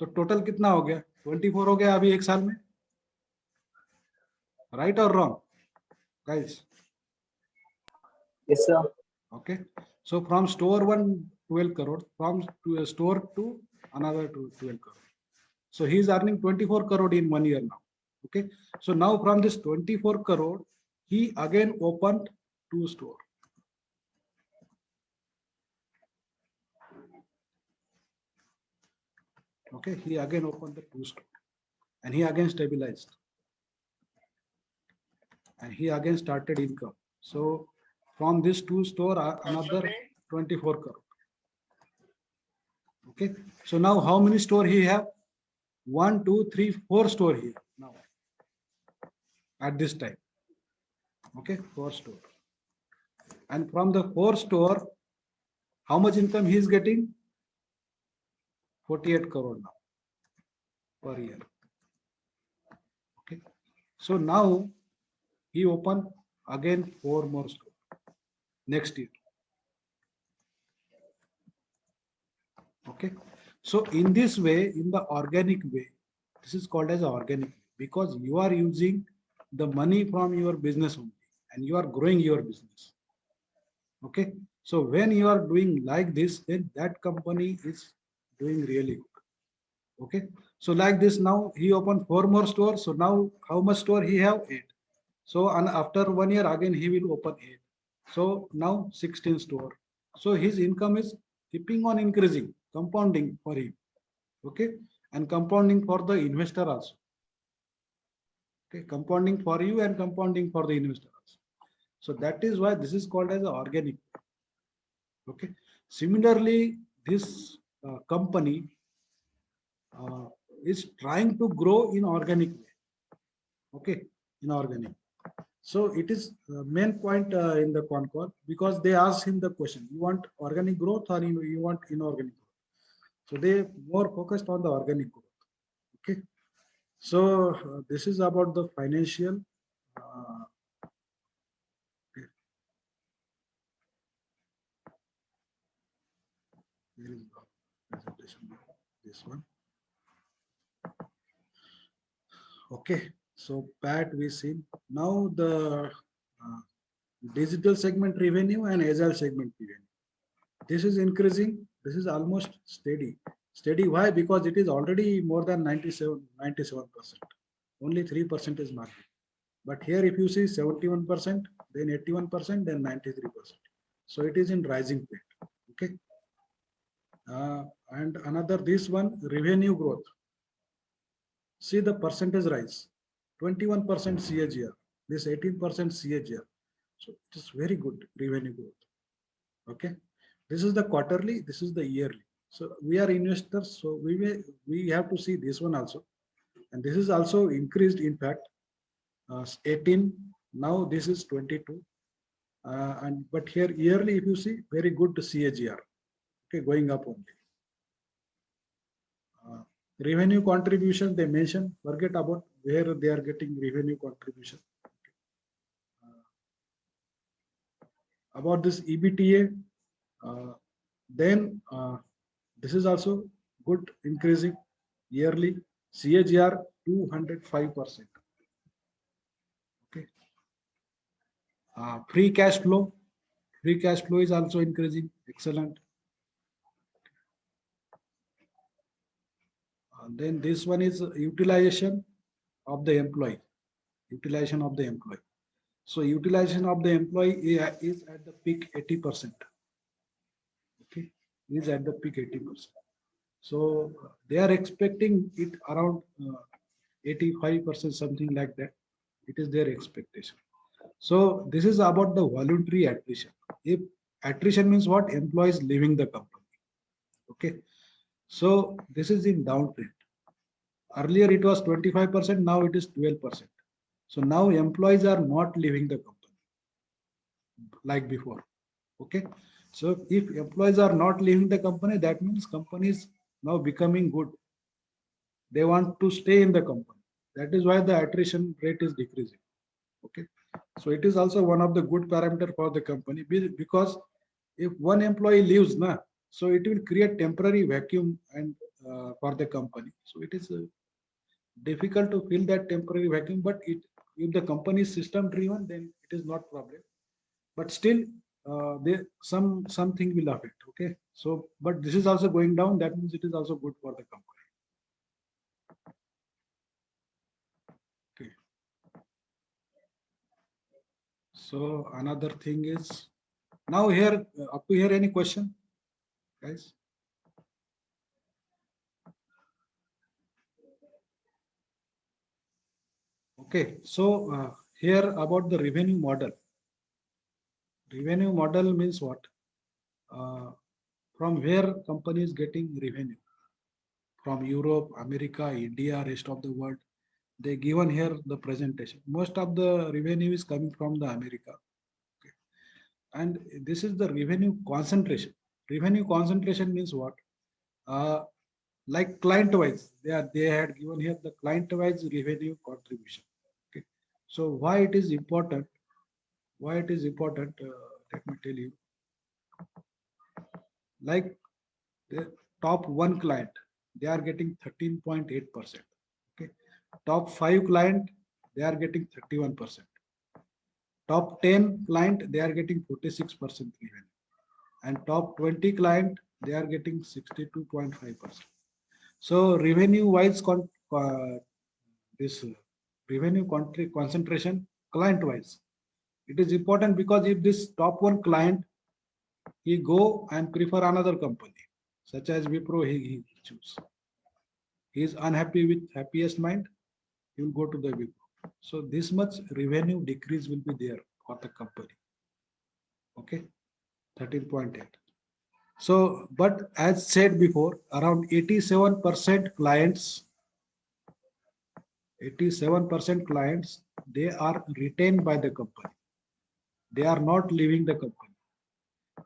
तो टोटल कितना हो गया? 24 हो गया अभी एक साल में। राइट और wrong guys? Yes, sir. Okay, so from store 1 12 crore, from to a store to another to 12 crore. So he is earning 24 crore in 1 year now. Okay, so now from this 24 crore, he again opened 2 store. Okay, he again opened the 2 store and he again stabilized and he again started income. So from this 2 store, another 24 crore. Okay, so now how many store he have? 1 2 3 4 store here now at this time. Okay, 4 store, and from the 4 store, how much income he is getting? 48 crore now per year. Okay, so now he opened again 4 more store next year. Okay, so in this way, in the organic way, this is called as organic, because you are using the money from your business only and you are growing your business. Okay, so when you are doing like this, then that company is doing really good. Okay, so like this, now he opened 4 more stores. So now how much store he have? 8. So and after 1 year again he will open 8. So now 16 store. So his income is keeping on increasing, compounding for him. Okay, and compounding for the investor also. Okay, compounding for you and compounding for the investor also. So that is why this is called as organic. Okay. Similarly, this company is trying to grow in organic way. Okay, in organic. So it is main point in the con call, because they asked him the question: you want organic growth or you want inorganic growth? So they more focused on the organic growth. Okay. So this is about the financial. Okay. Here is the presentation. This one. Okay. So PAT we seen. Now the digital segment revenue and agile segment revenue. This is increasing. This is almost steady. Steady. Why? Because it is already more than 97%. Only 3% is margin. But here, if you see 71%, then 81%, then 93%. So it is in rising trend. Okay. And another, this one, revenue growth. See the percentage rise. 21% CAGR. This 18% CAGR. So it is very good revenue growth. Okay. This is the quarterly. This is the yearly. So we are investors. So we have to see this one also. And this is also increased. In fact, 18. Now this is 22. But here yearly, if you see, very good CAGR. Okay, going up only. Revenue contribution they mentioned. Forget about where they are getting revenue contribution. About this EBITDA, then this is also good, increasing yearly. CAGR 205%. Okay. Free cash flow. Free cash flow is also increasing. Excellent. Then this one is utilization of the employee. Utilization of the employee. So utilization of the employee is at the peak 80%. Okay, is at the peak 80%. So they are expecting it around 85%, something like that. It is their expectation. So this is about the voluntary attrition. If attrition means what? Employees leaving the company. Okay. So this is in downtrend. Earlier it was 25%, now it is 12%. So now employees are not leaving the company like before. Okay. So if employees are not leaving the company, that means company is now becoming good. They want to stay in the company. That is why the attrition rate is decreasing. Okay. So it is also one of the good parameter for the company, because if one employee leaves, so it will create temporary vacuum and for the company. So it is difficult to fill that temporary vacuum, but if the company is system driven, then it is not problem. But still, something will affect. Okay. So, but this is also going down. That means it is also good for the company. Okay. So another thing is, now here, up to here, any question, guys? Okay, so here about the revenue model. Revenue model means what? From where company is getting revenue? From Europe, America, India, rest of the world. They given here the presentation. Most of the revenue is coming from the America. Okay. And this is the revenue concentration. Revenue concentration means what? Like client wise, they had given here the client wise revenue contribution. Okay. So why it is important? Why it is important? Let me tell you. Like the top 1 client, they are getting 13.8%. Okay. Top 5 client, they are getting 31%. Top 10 client, they are getting 46% revenue. And top 20 client, they are getting 62.5%. So revenue wise, this revenue concentration client wise, it is important, because if this top 1 client, he go and prefer another company, such as Wipro, he choose. he is unhappy with Happiest Mind, he will go to the Wipro. So this much revenue decrease will be there for the company. Okay, 13.8. So, but as said before, around 87% clients, 87% clients, they are retained by the company. They are not leaving the company.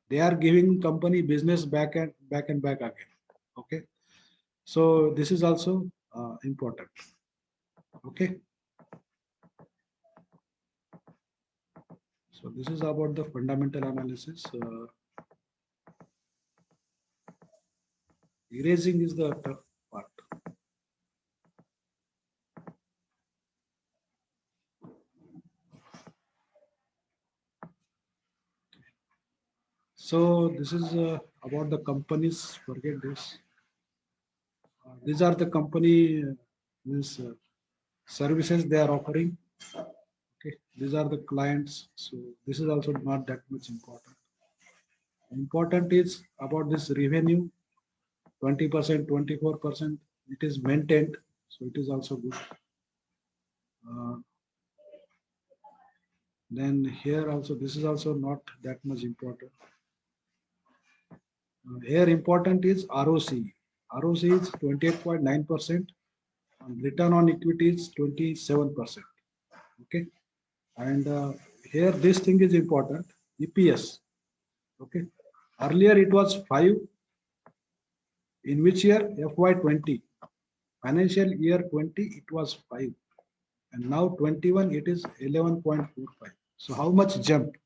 They are giving company business back and back again. Okay, so this is also important. Okay, so this is about the fundamental analysis. Erasing is the tough part. So this is about the companies. Forget this. These are the company services they are offering. Okay, these are the clients. So this is also not that much important. Important is about this revenue. 20%, 24%. It is maintained. So it is also good. Then here also, this is also not that much important. Here important is ROC. ROC is 28.9%. Return on equity is 27%. Okay, and here this thing is important. EPS. Okay, earlier it was 5. In which year? FY20. Financial year 20 it was 5, and now 21 it is 11.45. So how much jump?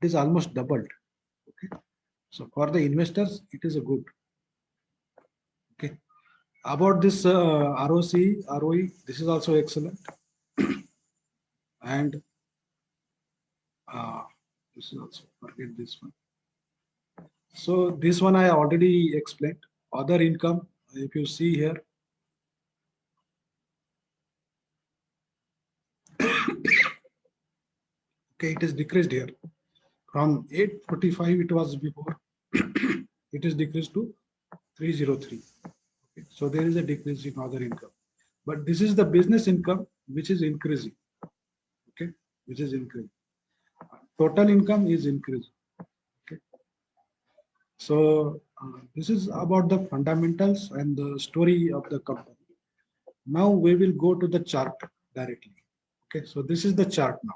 It is almost doubled. Okay, so for the investors it is a good. Okay, about this ROC, ROE, this is also excellent. And this is also, forget this one. So this one I already explained. Other income, if you see here, okay, it is decreased here from 845 it was before. It is decreased to 303. Okay, so there is a decrease in other income, but this is the business income which is increasing. Okay, which is increasing. Total income is increasing. Okay, so this is about the fundamentals and the story of the company. Now we will go to the chart directly. Okay, so this is the chart now.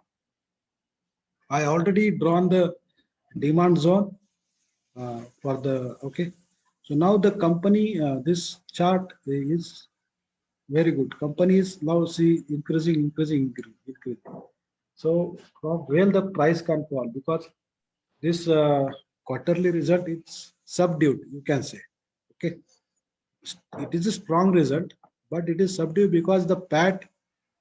I already drawn the demand zone for the, okay. So now the company, this chart is very good. Company is now see increasing. So from where the price can fall, because this quarterly result is subdued, you can say. Okay, it is a strong result, but it is subdued because the PAT,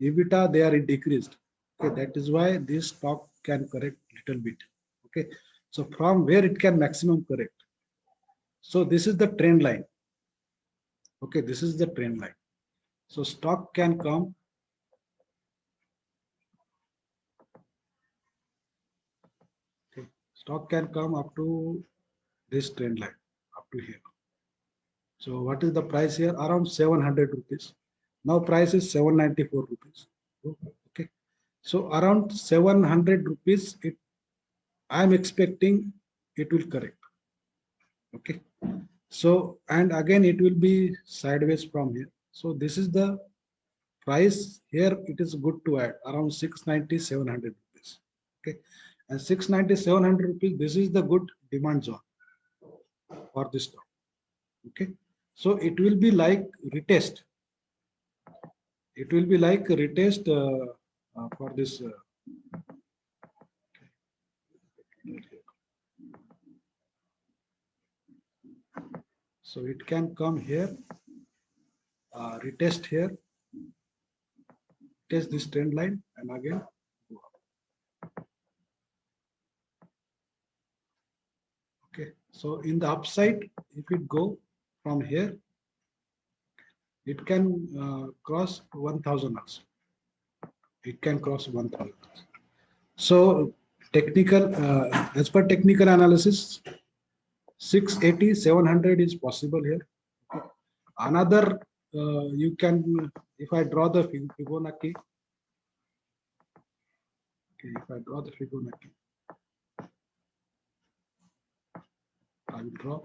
EBITDA, they are decreased. Okay, that is why this stock can correct little bit. Okay, so from where it can maximum correct. So this is the trend line. Okay, this is the trend line. So stock can come. Okay, stock can come up to this trend line, up to here. So what is the price here? Around 700 rupees. Now price is 794 rupees. Okay, so around 700 rupees, I am expecting it will correct. Okay, so and again it will be sideways from here. So this is the price here. It is good to add around 690, 700 rupees. Okay, and 690, 700 rupees. This is the good demand zone for this stock. Okay, so it will be like retest. It will be like a retest for this. So it can come here, retest here, test this trend line, and again go up. Okay, so in the upside, if it go from here, it can cross 1000 also. It can cross 1000. So technical, as per technical analysis, 680, 700 is possible here. Okay. Another you can, if I draw the Fibonacci, okay, if I draw the Fibonacci, I will draw.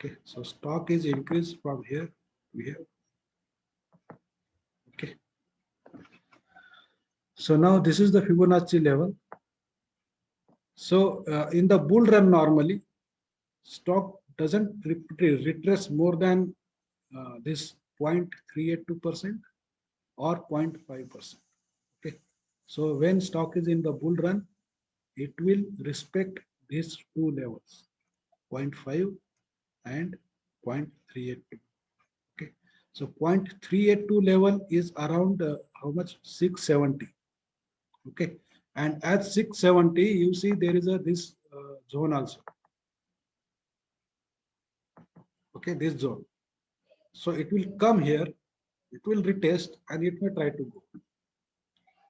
Okay, so stock is increased from here to here. Okay. So now this is the Fibonacci level. So in the bull run, normally stock doesn't retrace more than this 0.382% or 0.5%. Okay. So when stock is in the bull run, it will respect these two levels, 0.5 and 0.382. Okay. So 0.382 level is around how much? 670. Okay. And at 670, you see there is this zone also. Okay, this zone. So it will come here, it will retest, and it may try to go.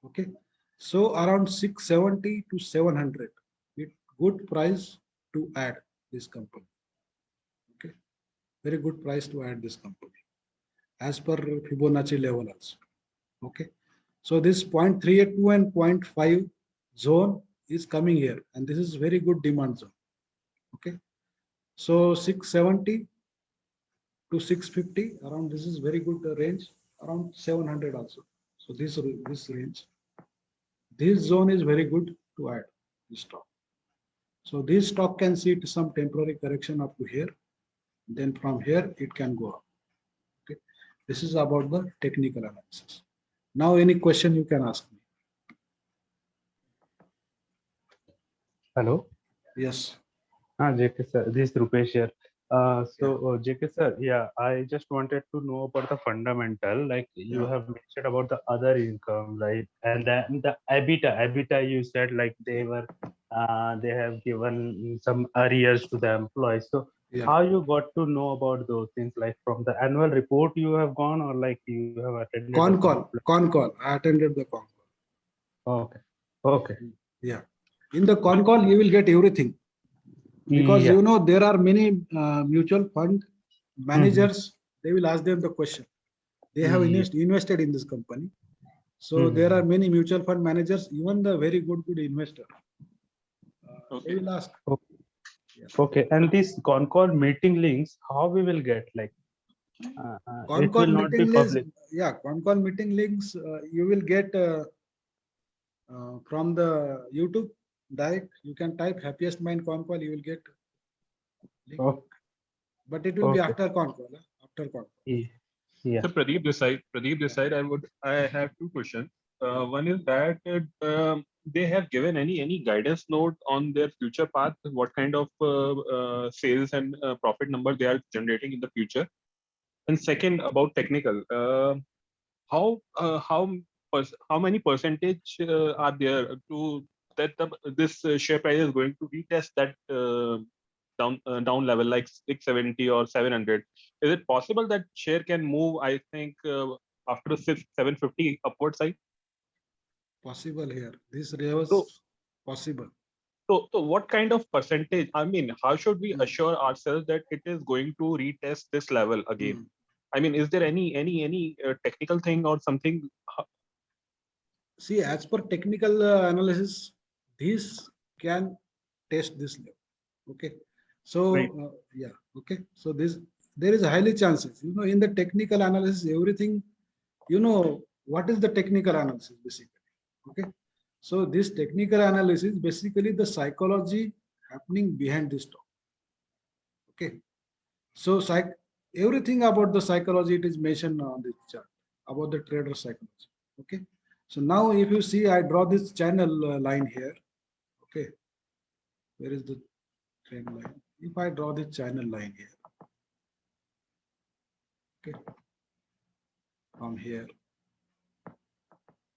Okay. So around 670 to 700, it good price to add this company. Okay. Very good price to add this company as per Fibonacci level also. Okay. So this 0.382 and 0.5 zone is coming here, and this is very good demand zone. Okay. So 670 to 650, around this is very good range, around 700 also. So this range, this zone is very good to add this stock. So this stock can see some temporary correction up to here. Then from here it can go up. Okay. This is about the technical analysis. Now any question you can ask me. Hello. Yes. JK sir, this is Rupesh here. JK sir, yeah, I just wanted to know about the fundamental, like you have mentioned about the other income, right? And then the EBITDA you said like they have given some arrears to the employees. So how you got to know about those things, like from the annual report you have gone, or like you have attended Con call. I attended the con call. Okay. Yeah. In the con call, you will get everything. Because you know there are many mutual fund managers, they will ask them the question. They have invested in this company. So there are many mutual fund managers, even the very good investor. They will ask. Okay, and these con call meeting links, how we will get, like con call meeting links? Yeah, con call meeting links you will get from the YouTube. Direct, you can type Happiest Mind con call, you will get link. But it will be after con call. After con call. Yeah. So Pradeep this side, I have two questions. One is that they have given any guidance note on their future path, what kind of sales and profit number they are generating in the future. And second, about technical, how many percentage are there to that this share price is going to retest that down level, like 670 or 700? Is it possible that share can move, I think, after 750 upward side? Possible here. This was possible. So what kind of percentage? I mean, how should we assure ourselves that it is going to retest this level again? I mean, is there any technical thing or something? See, as per technical analysis, this can test this level. Okay. So yeah. Okay. So there is highly chances. You know, in the technical analysis, everything. You know what is the technical analysis basically? Okay. So this technical analysis basically the psychology happening behind this talk. Okay. So everything about the psychology, it is mentioned on this chart about the trader psychology. Okay. So now if you see, I draw this channel line here. Okay. Where is the trend line? If I draw this channel line here. Okay. From here.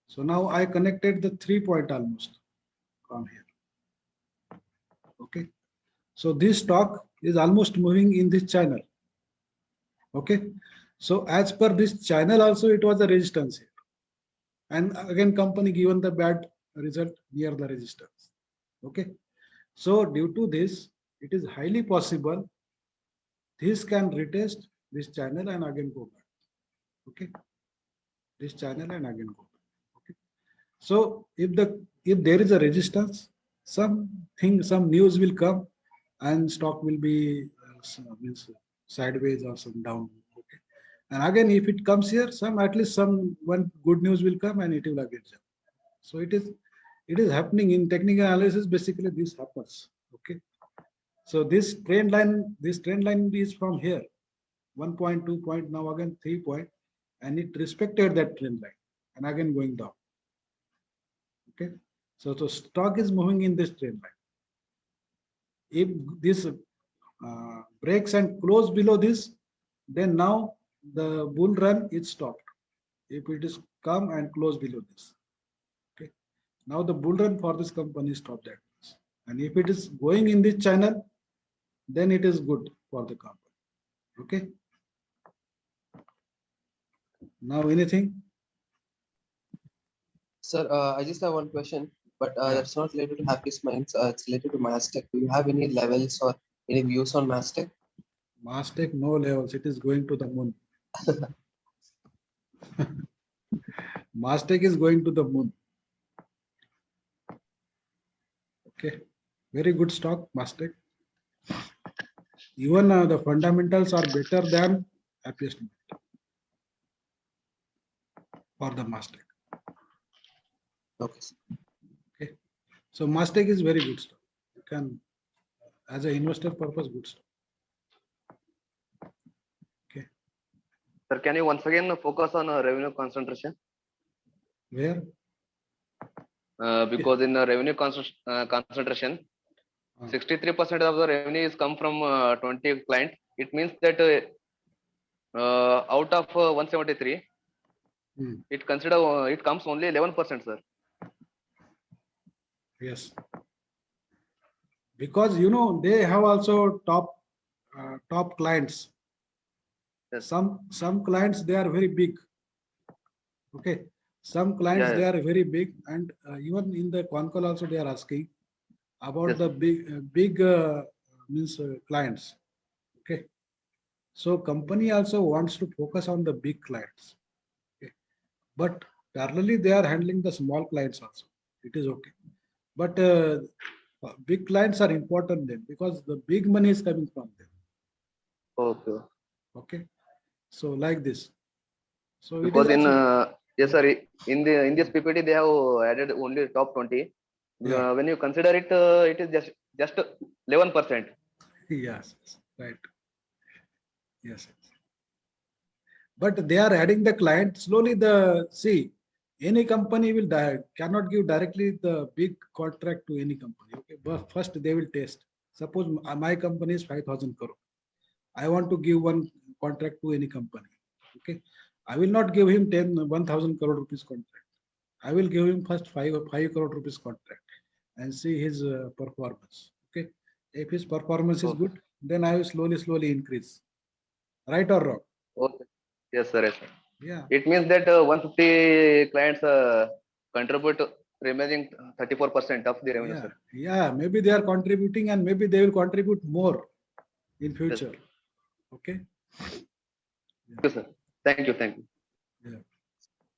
So now I connected the 3 point almost from here. Okay. So this stock is almost moving in this channel. Okay. So as per this channel also, it was a resistance here. And again, company given the bad result near the resistance. Okay. So due to this, it is highly possible this can retest this channel and again go back. Okay. This channel and again go back. Okay. So if there is a resistance, some news will come and stock will be means sideways or some down. Okay. And again, if it comes here, at least one good news will come and it will again jump. So it is happening in technical analysis. Basically, this happens. Okay. So this trend line is from here, 1.2 point, now again 3 point, and it respected that trend line and again going down. Okay. So stock is moving in this trend line. If this breaks and close below this, then now the bull run is stopped. If it is come and close below this. Okay. Now the bull run for this company is stopped at this. And if it is going in this channel, then it is good for the company. Okay. Now anything? Sir, I just have one question, but that's not related to Happiest Minds. It's related to Mastech. Do you have any levels or any views on Mastech? Mastech, no levels. It is going to the moon. Mastech is going to the moon. Okay. Very good stock, Mastech. Even the fundamentals are better than Happiest Mind for the Mastech. Okay. Okay. So Mastech is very good stock. You can, as an investor purpose, good stock. Okay. Sir, can you once again focus on revenue concentration? Where? Because in the revenue concentration, 63% of the revenue is come from 20 clients. It means that out of 173, it comes only 11%, sir. Yes. Because they have also top clients. Yes. Some clients, they are very big. Okay. Some clients, they are very big, and even in the con call also they are asking about the big means clients. Okay. So company also wants to focus on the big clients. Okay. But parallelly they are handling the small clients also. It is okay. But big clients are important then, because the big money is coming from them. Okay. Okay. So like this. So because yes, sir, in this PPT they have added only top 20. Yeah. When you consider it, it is just 11%. Yes, right. Yes. But they are adding the client slowly. Any company cannot give directly the big contract to any company. Okay, but first they will test. Suppose my company is 5,000 crore. I want to give one contract to any company. Okay, I will not give him 1,000 crore rupees contract. I will give him first 5 crore rupees contract and see his performance. Okay, if his performance is good, then I will slowly increase. Right or wrong? Okay. Yes, sir. Yes, sir. Yeah. It means that 150 clients contribute remaining 34% of the revenue, Yeah. sir. Yeah, maybe they are contributing and maybe they will contribute more in future. Yes. Okay. Thank you, sir. Thank you. Yeah.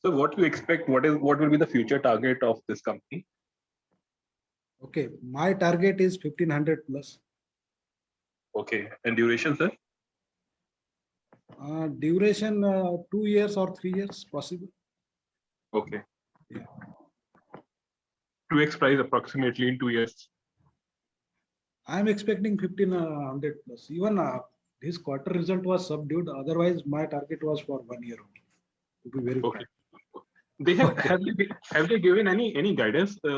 So what do you expect? What will be the future target of this company? Okay, my target is 1,500 plus. Okay, and duration, sir? Duration 2 years or 3 years possible. Okay. Yeah. 2x price approximately in 2 years. I am expecting 1,500 plus. Even this quarter result was subdued. Otherwise, my target was for 1 year only. To be very frank. They have they given any guidance